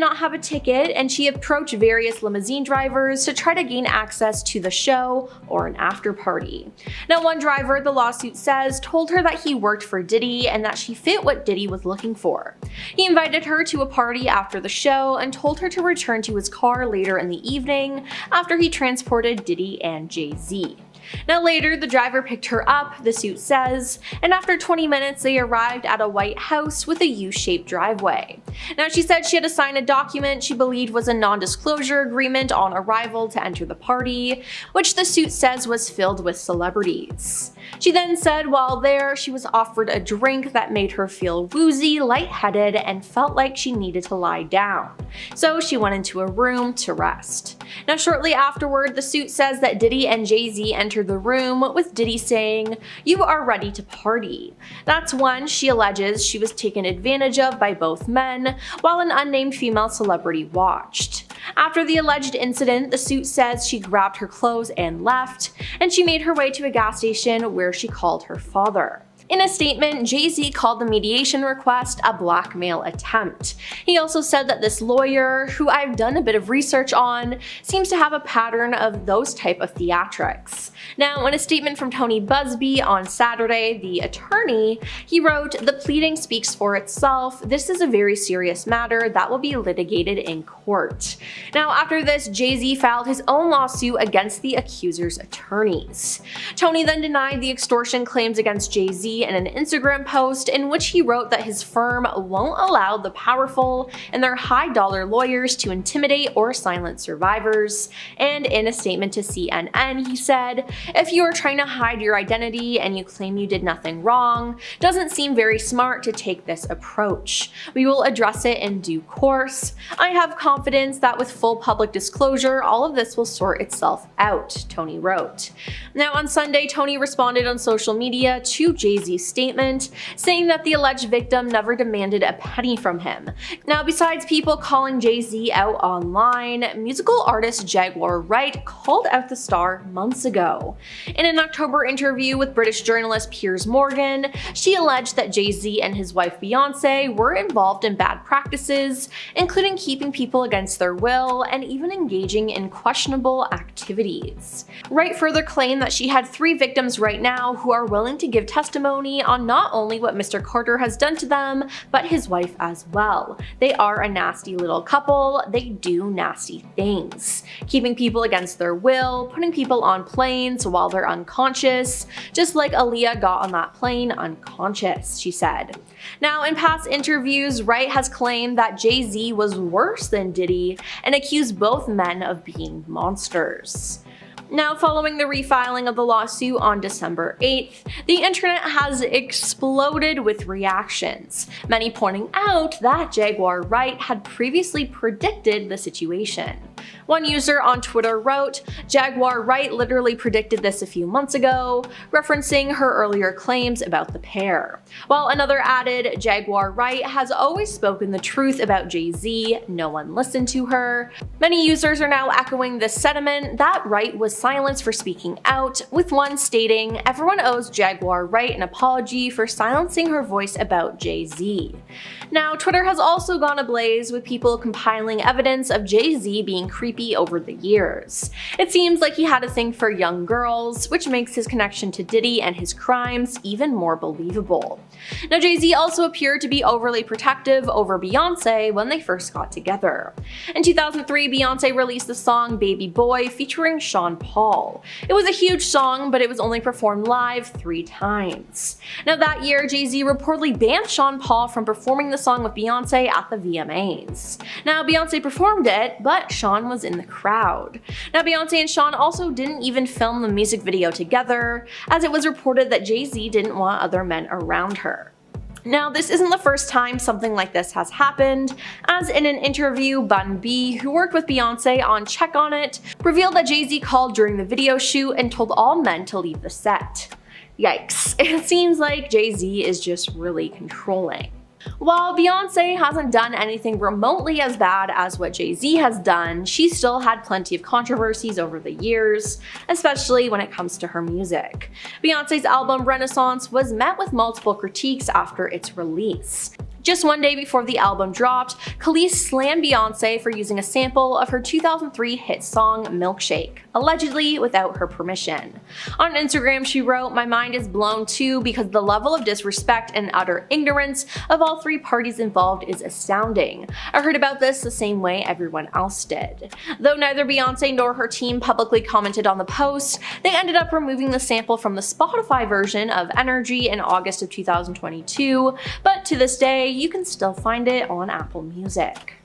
not have a ticket, and she approached various limousine drivers to try to gain access to the show or an after party. Now, one driver, the lawsuit says, told her that he worked for Diddy and that she fit what Diddy was looking for. He invited her to a party after the show and told her to return to his car later in the evening after he transported Diddy and Jay Z. Now later, the driver picked her up, the suit says, and after 20 minutes they arrived at a white house with a U-shaped driveway. Now, she said she had to sign a document she believed was a non-disclosure agreement on arrival to enter the party, which the suit says was filled with celebrities. She then said while there, she was offered a drink that made her feel woozy, lightheaded, and felt like she needed to lie down. So she went into a room to rest. Now, shortly afterward, the suit says that Diddy and Jay Z entered the room, with Diddy saying, "You are ready to party." That's when she alleges she was taken advantage of by both men, while an unnamed female celebrity watched. After the alleged incident, the suit says she grabbed her clothes and left, and she made her way to a gas station where she called her father. In a statement, Jay Z called the mediation request a blackmail attempt. He also said that this lawyer, who I've done a bit of research on, seems to have a pattern of those type of theatrics. Now, in a statement from Tony Busby on Saturday, the attorney, he wrote, "The pleading speaks for itself. This is a very serious matter that will be litigated in court." Now, after this, Jay Z filed his own lawsuit against the accuser's attorneys. Tony then denied the extortion claims against Jay Z in an Instagram post in which he wrote that his firm won't allow the powerful and their high-dollar lawyers to intimidate or silence survivors. And in a statement to CNN, he said, "If you are trying to hide your identity and you claim you did nothing wrong, doesn't seem very smart to take this approach. We will address it in due course. I have confidence that with full public disclosure, all of this will sort itself out," Tony wrote. Now, on Sunday, Tony responded on social media to Jay Jay-Z's statement, saying that the alleged victim never demanded a penny from him. Now, besides people calling Jay-Z out online, musical artist Jaguar Wright called out the star months ago. In an October interview with British journalist Piers Morgan, she alleged that Jay-Z and his wife Beyonce were involved in bad practices, including keeping people against their will and even engaging in questionable activities. Wright further claimed that she had 3 victims right now who are willing to give testimony on not only what Mr. Carter has done to them, but his wife as well. They are a nasty little couple. They do nasty things. Keeping people against their will, putting people on planes while they're unconscious, just like Aaliyah got on that plane unconscious, she said. Now, in past interviews, Wright has claimed that Jay-Z was worse than Diddy and accused both men of being monsters. Now, following the refiling of the lawsuit on December 8th, the internet has exploded with reactions, many pointing out that Jaguar Wright had previously predicted the situation. One user on Twitter wrote, "Jaguar Wright literally predicted this a few months ago," referencing her earlier claims about the pair. While another added, "Jaguar Wright has always spoken the truth about Jay-Z, no one listened to her." Many users are now echoing this sentiment that Wright was silenced for speaking out, with one stating, "Everyone owes Jaguar Wright an apology for silencing her voice about Jay-Z." Now, Twitter has also gone ablaze with people compiling evidence of Jay-Z being creepy over the years. It seems like he had a thing for young girls, which makes his connection to Diddy and his crimes even more believable. Now, Jay-Z also appeared to be overly protective over Beyonce when they first got together. In 2003, Beyonce released the song Baby Boy featuring Sean Paul. It was a huge song, but it was only performed live 3 times. Now, that year, Jay-Z reportedly banned Sean Paul from performing the song with Beyonce at the VMAs. Now, Beyonce performed it, but Sean was in the crowd. Now, Beyonce and Sean also didn't even film the music video together, as it was reported that Jay-Z didn't want other men around her. Now, this isn't the first time something like this has happened, as in an interview, Bun B, who worked with Beyonce on Check On It, revealed that Jay-Z called during the video shoot and told all men to leave the set. Yikes, it seems like Jay-Z is just really controlling. While Beyonce hasn't done anything remotely as bad as what Jay-Z has done, she still had plenty of controversies over the years, especially when it comes to her music. Beyonce's album Renaissance was met with multiple critiques after its release. Just one day before the album dropped, Khalees slammed Beyonce for using a sample of her 2003 hit song Milkshake, allegedly without her permission. On Instagram, she wrote, "My mind is blown too because the level of disrespect and utter ignorance of all 3 parties involved is astounding. I heard about this the same way everyone else did." Though neither Beyonce nor her team publicly commented on the post, they ended up removing the sample from the Spotify version of Energy in August of 2022, but to this day, you can still find it on Apple Music.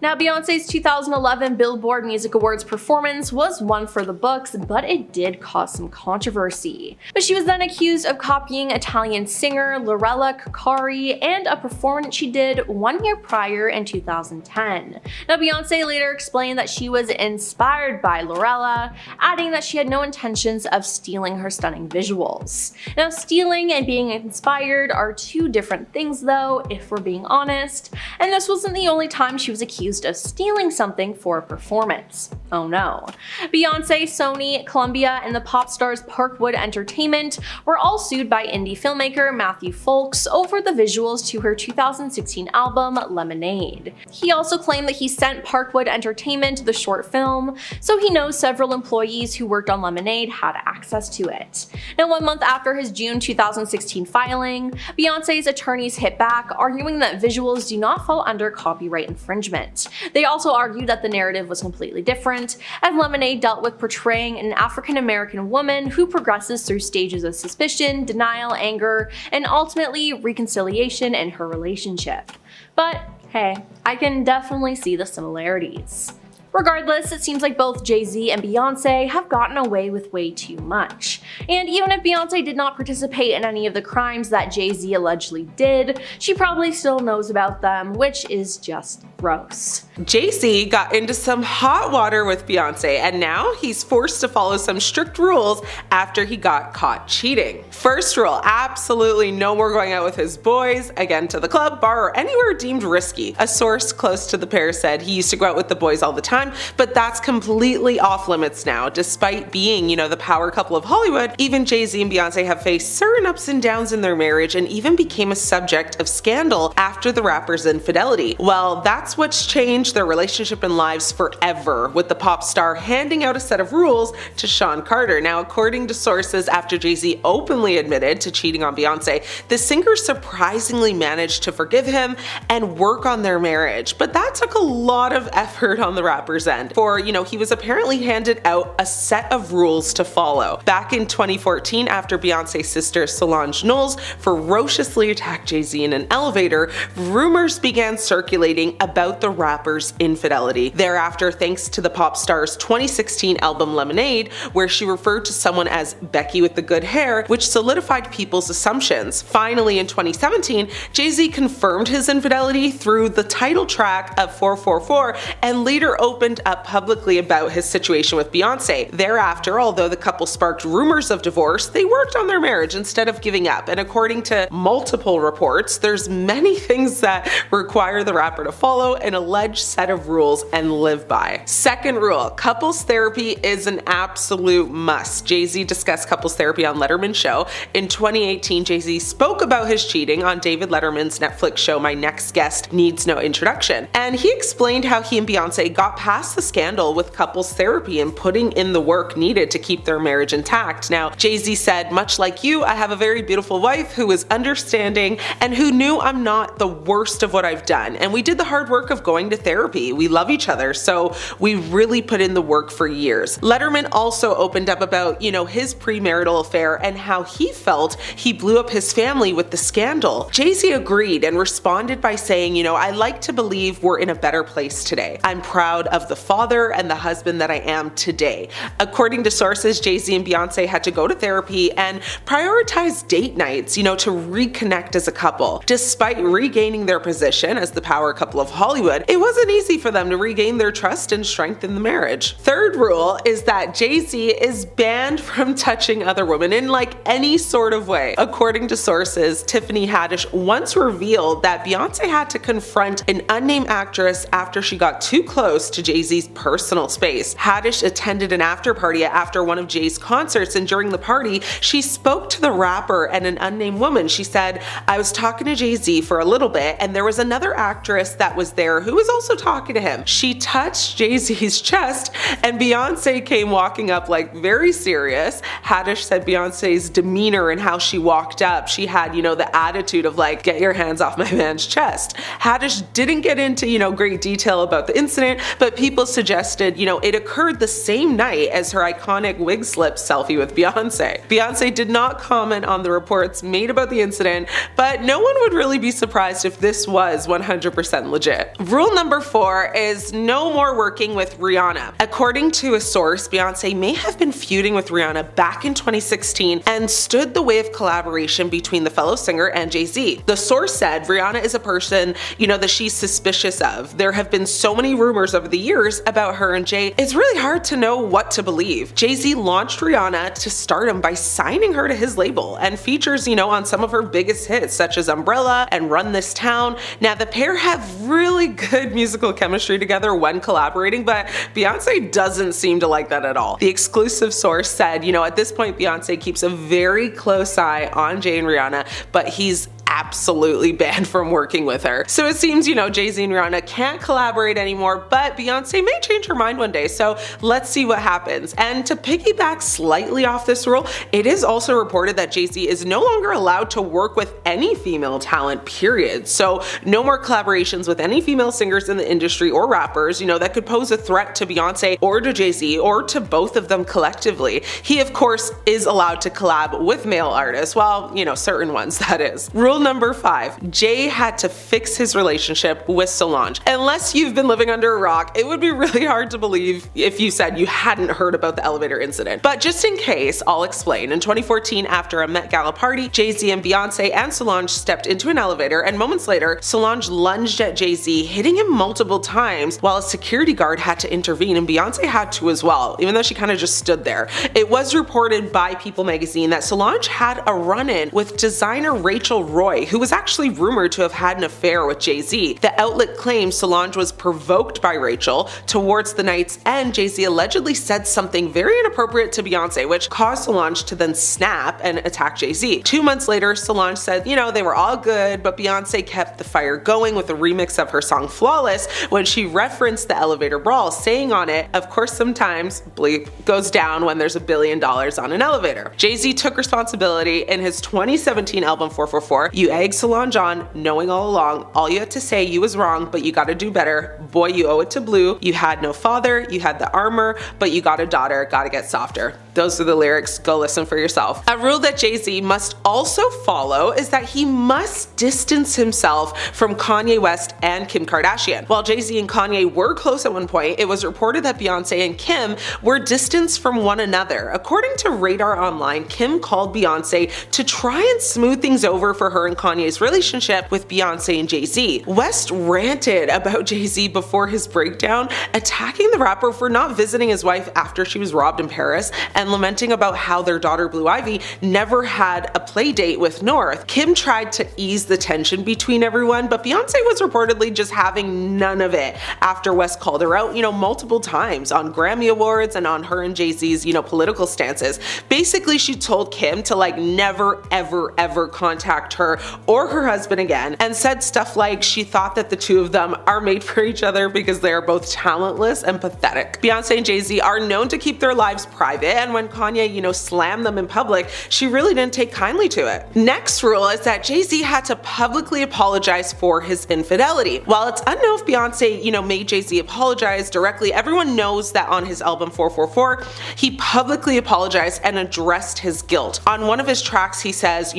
Now, Beyonce's 2011 Billboard Music Awards performance was one for the books, but it did cause some controversy. But she was then accused of copying Italian singer Lorella Cucari and a performance she did 1 year prior in 2010. Now, Beyonce later explained that she was inspired by Lorella, adding that she had no intentions of stealing her stunning visuals. Now, stealing and being inspired are 2 different things though, if we're being honest, and this wasn't the only time she was accused of stealing something for a performance. Oh no. Beyonce, Sony, Columbia, and the pop stars Parkwood Entertainment were all sued by indie filmmaker Matthew Folks over the visuals to her 2016 album Lemonade. He also claimed that he sent Parkwood Entertainment the short film, so he knows several employees who worked on Lemonade had access to it. Now, 1 month after his June 2016 filing, Beyonce's attorneys hit back, arguing that visuals do not fall under copyright infringement. They also argued that the narrative was completely different, as Lemonade dealt with portraying an African-American woman who progresses through stages of suspicion, denial, anger, and ultimately reconciliation in her relationship. But hey, I can definitely see the similarities. Regardless, it seems like both Jay Z and Beyonce have gotten away with way too much. And even if Beyonce did not participate in any of the crimes that Jay Z allegedly did, she probably still knows about them, which is just gross. Jay Z got into some hot water with Beyonce, and now he's forced to follow some strict rules after he got caught cheating. First rule, absolutely no more going out with his boys, again to the club, bar, or anywhere deemed risky. A source close to the pair said he used to go out with the boys all the time, but that's completely off limits now. Despite being, the power couple of Hollywood, even Jay Z and Beyonce have faced certain ups and downs in their marriage and even became a subject of scandal after the rapper's infidelity. Well, that's what's changed their relationship and lives forever, with the pop star handing out a set of rules to Sean Carter. Now, according to sources, after Jay Z openly admitted to cheating on Beyonce, the singer surprisingly managed to forgive him and work on their marriage. But that took a lot of effort on the rapper's end, for he was apparently handed out a set of rules to follow. Back in 2014, after Beyonce's sister Solange Knowles ferociously attacked Jay Z in an elevator, rumors began circulating about the rapper's infidelity. Thereafter, thanks to the pop star's 2016 album Lemonade, where she referred to someone as Becky with the good hair, which solidified people's assumptions. Finally, in 2017, Jay Z confirmed his infidelity through the title track of 444 and later opened up publicly about his situation with Beyonce. Thereafter, although the couple sparked rumors of divorce, they worked on their marriage instead of giving up. And according to multiple reports, there's many things that require the rapper to follow an alleged set of rules and live by. Second rule, couples therapy is an absolute must. Jay Z discussed couples therapy on Letterman's show. In 2018, Jay Z spoke about his cheating on David Letterman's Netflix show My Next Guest Needs No Introduction. And he explained how he and Beyonce got past the scandal with couples therapy and putting in the work needed to keep their marriage intact. Now, Jay Z said, "Much like you, I have a very beautiful wife who is understanding and who knew I'm not the worst of what I've done. And we did the hard work of going to therapy. We love each other, so we really put in the work for years." Letterman also opened up about, his premarital affair and how he felt he blew up his family with the scandal. Jay Z agreed and responded by saying, "I like to believe we're in a better place today. I'm proud of the father and the husband that I am today." According to sources, Jay Z and Beyonce had to go to therapy and prioritize date nights, to reconnect as a couple. Despite regaining their position as the power couple of Hollywood, it wasn't easy for them to regain their trust and strengthen the marriage. Third rule is that Jay Z is banned from touching other women in any sort of way. According to sources, Tiffany Haddish once revealed that Beyonce had to confront an unnamed actress after she got too close to Jay Z's personal space. Haddish attended an after party after one of Jay's concerts, and during the party, she spoke to the rapper and an unnamed woman. She said, "I was talking to Jay Z for a little bit, and there was another actress that was there who was also talking to him. She touched Jay Z's chest, and Beyonce came walking up very serious." Haddish said Beyonce's demeanor and how she walked up, she had, the attitude of "get your hands off my man's chest." Haddish didn't get into, great detail about the incident, but people suggested, it occurred the same night as her iconic wig slip selfie with Beyonce. Beyonce did not comment on the reports made about the incident, but no one would really be surprised if this was 100% legit. Rule number 4 is no more working with Rihanna. According to a source, Beyonce may have been feuding with Rihanna back in 2016 and stood the way of collaboration between the fellow singer and Jay Z. The source said Rihanna is a person, that she's suspicious of. There have been so many rumors over the years about her and Jay, it's really hard to know what to believe. Jay Z launched Rihanna to stardom by signing her to his label and features, on some of her biggest hits such as Umbrella and Run This Town. Now, the pair have really good musical chemistry together when collaborating, but Beyonce doesn't seem to like that at all. The exclusive source said, at this point Beyonce keeps a very close eye on Jay and Rihanna, but he's absolutely banned from working with her. So it seems, Jay Z and Rihanna can't collaborate anymore, but Beyonce may change her mind one day, so let's see what happens. And to piggyback slightly off this rule, it is also reported that Jay Z is no longer allowed to work with any female talent, period. So no more collaborations with any female singers in the industry or rappers, that could pose a threat to Beyonce or to Jay Z or to both of them collectively. He, of course, is allowed to collab with male artists, well, certain ones, that is. Rule number 5, Jay had to fix his relationship with Solange. Unless you've been living under a rock, it would be really hard to believe if you said you hadn't heard about the elevator incident. But just in case, I'll explain. In 2014, after a Met Gala party, Jay Z and Beyonce and Solange stepped into an elevator, and moments later, Solange lunged at Jay Z, hitting him multiple times while a security guard had to intervene, and Beyonce had to as well, even though she kind of just stood there. It was reported by People magazine that Solange had a run-in with designer Rachel Roy, who was actually rumored to have had an affair with Jay Z. The outlet claims Solange was provoked by Rachel. Towards the night's end, Jay Z allegedly said something very inappropriate to Beyonce, which caused Solange to then snap and attack Jay Z. 2 months later, Solange said, they were all good, but Beyonce kept the fire going with a remix of her song Flawless when she referenced the elevator brawl, saying on it, "Of course sometimes bleep goes down when there's $1 billion on an elevator." Jay Z took responsibility in his 2017 album 444. "You egged Solange on, knowing all along. All you had to say, you was wrong, but you gotta do better. Boy, you owe it to Blue. You had no father, you had the armor, but you got a daughter, gotta get softer." Those are the lyrics, go listen for yourself. A rule that Jay Z must also follow is that he must distance himself from Kanye West and Kim Kardashian. While Jay Z and Kanye were close at one point, it was reported that Beyonce and Kim were distanced from one another. According to Radar Online, Kim called Beyonce to try and smooth things over for her and Kanye's relationship with Beyonce and Jay Z. West ranted about Jay Z before his breakdown, attacking the rapper for not visiting his wife after she was robbed in Paris, and lamenting about how their daughter Blue Ivy never had a play date with North. Kim tried to ease the tension between everyone, but Beyonce was reportedly just having none of it after West called her out, multiple times on Grammy Awards and on her and Jay Z's, political stances. Basically, she told Kim to never ever contact her or her husband again, and said stuff like she thought that the two of them are made for each other because they are both talentless and pathetic. Beyonce and Jay Z are known to keep their lives private, and when Kanye, slammed them in public, she really didn't take kindly to it. Next rule is that Jay Z had to publicly apologize for his infidelity. While it's unknown if Beyonce, made Jay Z apologize directly, everyone knows that on his album 444, he publicly apologized and addressed his guilt. On one of his tracks, he says,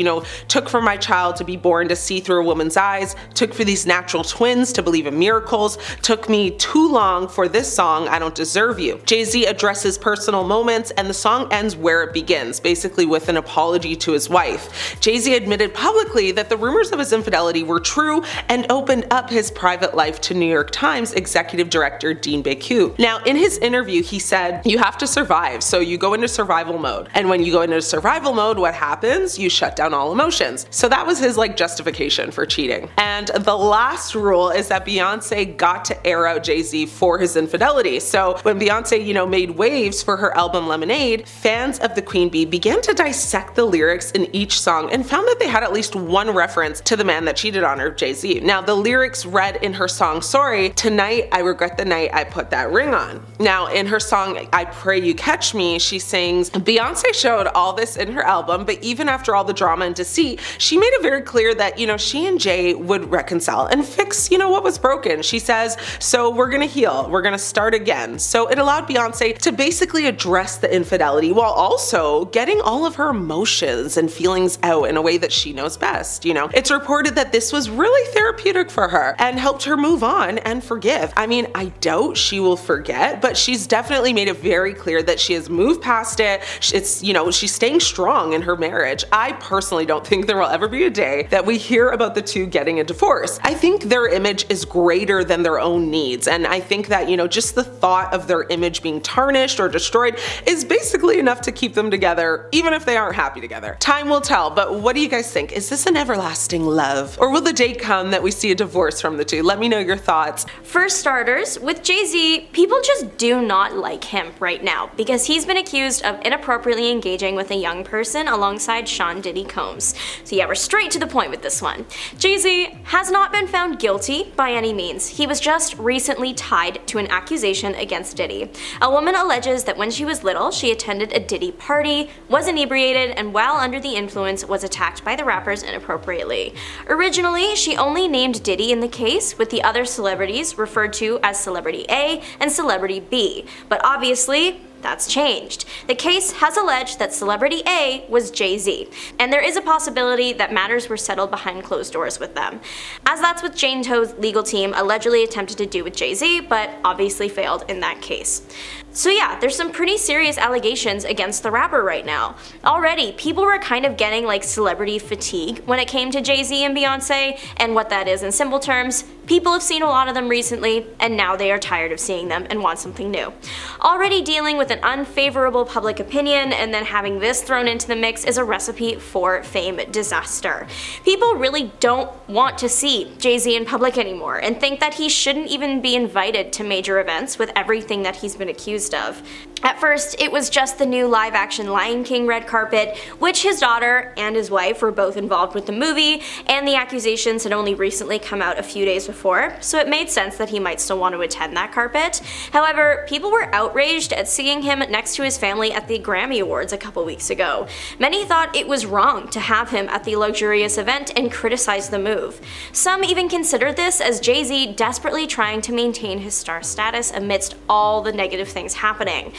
"Took for my child to be born to see through a woman's eyes, took for these natural twins to believe in miracles, took me too long for this song, I don't deserve you." Jay Z addresses personal moments, and the song ends where it begins, basically with an apology to his wife. Jay Z admitted publicly that the rumors of his infidelity were true and opened up his private life to New York Times executive director Dean Baku. Now, in his interview, he said, "You have to survive, so you go into survival mode. And when you go into survival mode, what happens? You shut down all emotions." So that was his justification for cheating. And the last rule is that Beyonce got to air out Jay Z for his infidelity. So when Beyonce, made waves for her album Lemonade, fans of the Queen Bee began to dissect the lyrics in each song and found that they had at least one reference to the man that cheated on her, Jay Z. Now, the lyrics read in her song Sorry, "Tonight I regret the night I put that ring on." Now, in her song I Pray You Catch Me, she sings, "Beyonce showed all this in her album, but even after all the drama and deceit, she made it very clear that, she and Jay would reconcile and fix, what was broken." She says, "So we're gonna heal, we're gonna start again." So it allowed Beyonce to basically address the infidelity while also getting all of her emotions and feelings out in a way that she knows best. It's reported that this was really therapeutic for her and helped her move on and forgive. I mean, I doubt she will forget, but she's definitely made it very clear that she has moved past it. It's, she's staying strong in her marriage. I personally don't think there will ever be a day that we hear about the two getting a divorce. I think their image is greater than their own needs, and I think that, just the thought of their image being tarnished or destroyed is basically enough to keep them together, even if they aren't happy together. Time will tell, but what do you guys think? Is this an everlasting love? Or will the day come that we see a divorce from the two? Let me know your thoughts. For starters, with Jay Z, people just do not like him right now because he's been accused of inappropriately engaging with a young person alongside Sean Diddy Combs. So yeah, we're straight to the point with this one. Jay Z has not been found guilty by any means. He was just recently tied to an accusation against Diddy. A woman alleges that when she was little, she attended a Diddy party, was inebriated, and while under the influence was attacked by the rappers inappropriately. Originally, she only named Diddy in the case, with the other celebrities referred to as Celebrity A and Celebrity B, but obviously, that's changed. The case has alleged that celebrity A was Jay Z, and there is a possibility that matters were settled behind closed doors with them, as that's what Jane Doe's legal team allegedly attempted to do with Jay Z, but obviously failed in that case. So yeah, there's some pretty serious allegations against the rapper right now. Already, people were kind of getting like celebrity fatigue when it came to Jay Z and Beyonce, and what that is in simple terms, people have seen a lot of them recently, and now they are tired of seeing them and want something new. Already dealing with an unfavorable public opinion and then having this thrown into the mix is a recipe for fame disaster. People really don't want to see Jay Z in public anymore and think that he shouldn't even be invited to major events with everything that he's been accused of. At first, it was just the new live-action Lion King red carpet, which his daughter and his wife were both involved with the movie, and the accusations had only recently come out a few days before, so it made sense that he might still want to attend that carpet. However, people were outraged at seeing him next to his family at the Grammy Awards a couple weeks ago. Many thought it was wrong to have him at the luxurious event and criticized the move. Some even considered this as Jay Z desperately trying to maintain his star status amidst all the negative things happening.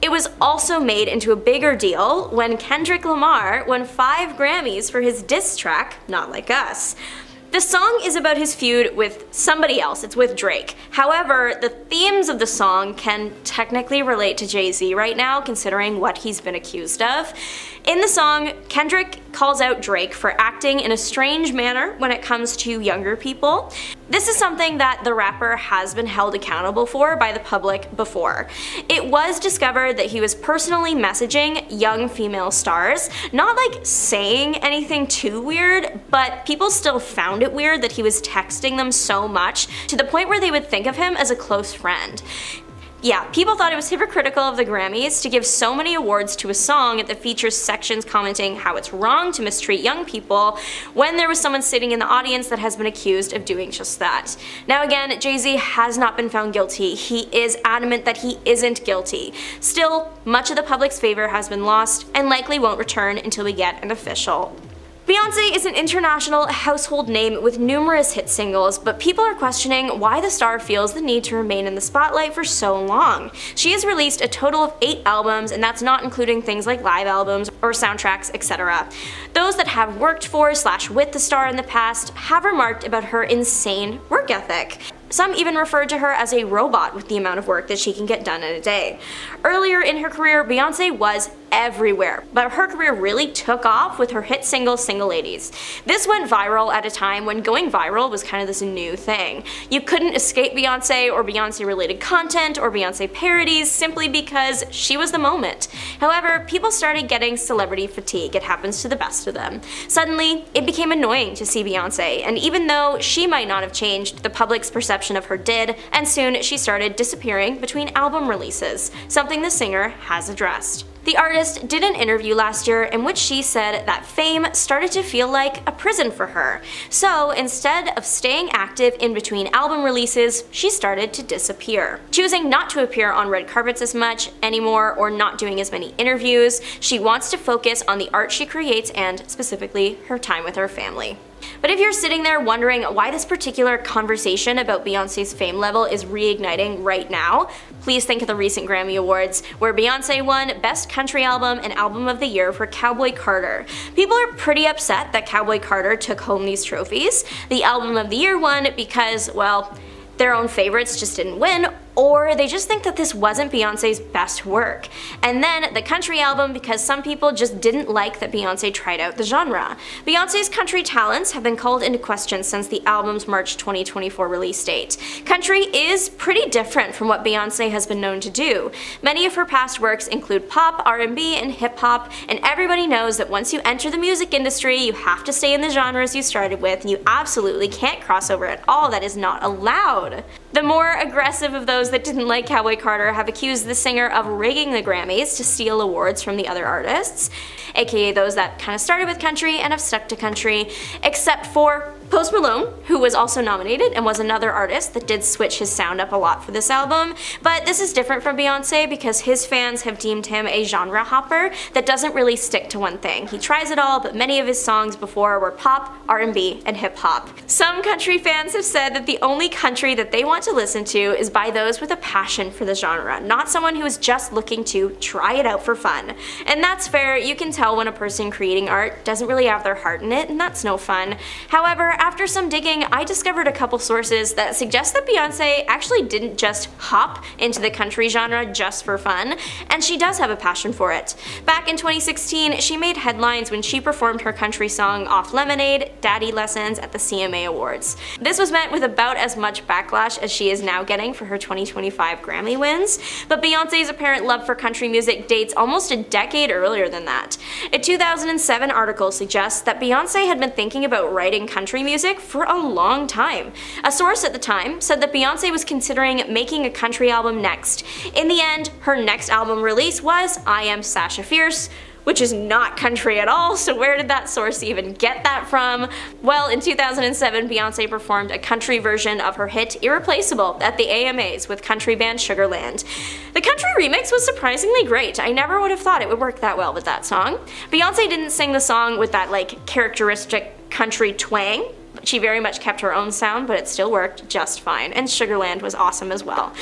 It was also made into a bigger deal when Kendrick Lamar won 5 Grammys for his diss track, Not Like Us. The song is about his feud with somebody else, it's with Drake. However, the themes of the song can technically relate to Jay Z right now, considering what he's been accused of. In the song, Kendrick calls out Drake for acting in a strange manner when it comes to younger people. This is something that the rapper has been held accountable for by the public before. It was discovered that he was personally messaging young female stars, not like saying anything too weird, but people still found it weird that he was texting them so much to the point where they would think of him as a close friend. Yeah, people thought it was hypocritical of the Grammys to give so many awards to a song that features sections commenting how it's wrong to mistreat young people when there was someone sitting in the audience that has been accused of doing just that. Now again, Jay Z has not been found guilty. He is adamant that he isn't guilty. Still, much of the public's favor has been lost and likely won't return until we get an official. Beyonce is an international household name with numerous hit singles, but people are questioning why the star feels the need to remain in the spotlight for so long. She has released a total of 8 albums, and that's not including things like live albums or soundtracks, etc. Those that have worked for / with the star in the past have remarked about her insane work ethic. Some even referred to her as a robot with the amount of work that she can get done in a day. Earlier in her career, Beyonce was everywhere, but her career really took off with her hit single, Single Ladies. This went viral at a time when going viral was kind of this new thing. You couldn't escape Beyonce or Beyonce-related content or Beyonce parodies simply because she was the moment. However, people started getting celebrity fatigue. It happens to the best of them. Suddenly, it became annoying to see Beyonce, and even though she might not have changed, the public's perception of her did, and soon she started disappearing between album releases, something the singer has addressed. The artist did an interview last year in which she said that fame started to feel like a prison for her. So instead of staying active in between album releases, she started to disappear. Choosing not to appear on red carpets as much anymore or not doing as many interviews, she wants to focus on the art she creates and specifically her time with her family. But if you're sitting there wondering why this particular conversation about Beyonce's fame level is reigniting right now, please think of the recent Grammy Awards, where Beyonce won Best Country Album and Album of the Year for Cowboy Carter. People are pretty upset that Cowboy Carter took home these trophies. The Album of the Year won because, well, their own favorites just didn't win, or they just think that this wasn't Beyonce's best work. And then the country album because some people just didn't like that Beyonce tried out the genre. Beyonce's country talents have been called into question since the album's March 2024 release date. Country is pretty different from what Beyonce has been known to do. Many of her past works include pop, R&B, and hip-hop, and everybody knows that once you enter the music industry, you have to stay in the genres you started with, and you absolutely can't cross over at all. That is not allowed. The more aggressive of those that didn't like Cowboy Carter have accused the singer of rigging the Grammys to steal awards from the other artists, aka those that kind of started with country and have stuck to country, except for Post Malone, who was also nominated and was another artist that did switch his sound up a lot for this album, but this is different from Beyonce because his fans have deemed him a genre hopper that doesn't really stick to one thing. He tries it all, but many of his songs before were pop, R&B, and hip hop. Some country fans have said that the only country that they want to listen to is by those with a passion for the genre, not someone who is just looking to try it out for fun. And that's fair. You can tell when a person creating art doesn't really have their heart in it, and that's no fun. However, after some digging, I discovered a couple sources that suggest that Beyonce actually didn't just hop into the country genre just for fun, and she does have a passion for it. Back in 2016, she made headlines when she performed her country song Off Lemonade, Daddy Lessons at the CMA Awards. This was met with about as much backlash as she is now getting for her 2025 Grammy wins, but Beyonce's apparent love for country music dates almost a decade earlier than that. A 2007 article suggests that Beyonce had been thinking about writing country music for a long time. A source at the time said that Beyonce was considering making a country album next. In the end, her next album release was I Am Sasha Fierce, which is not country at all, so where did that source even get that from? Well, in 2007, Beyonce performed a country version of her hit Irreplaceable at the AMAs with country band Sugarland. The country remix was surprisingly great. I never would have thought it would work that well with that song. Beyonce didn't sing the song with that characteristic country twang. She very much kept her own sound, but it still worked just fine, and Sugarland was awesome as well.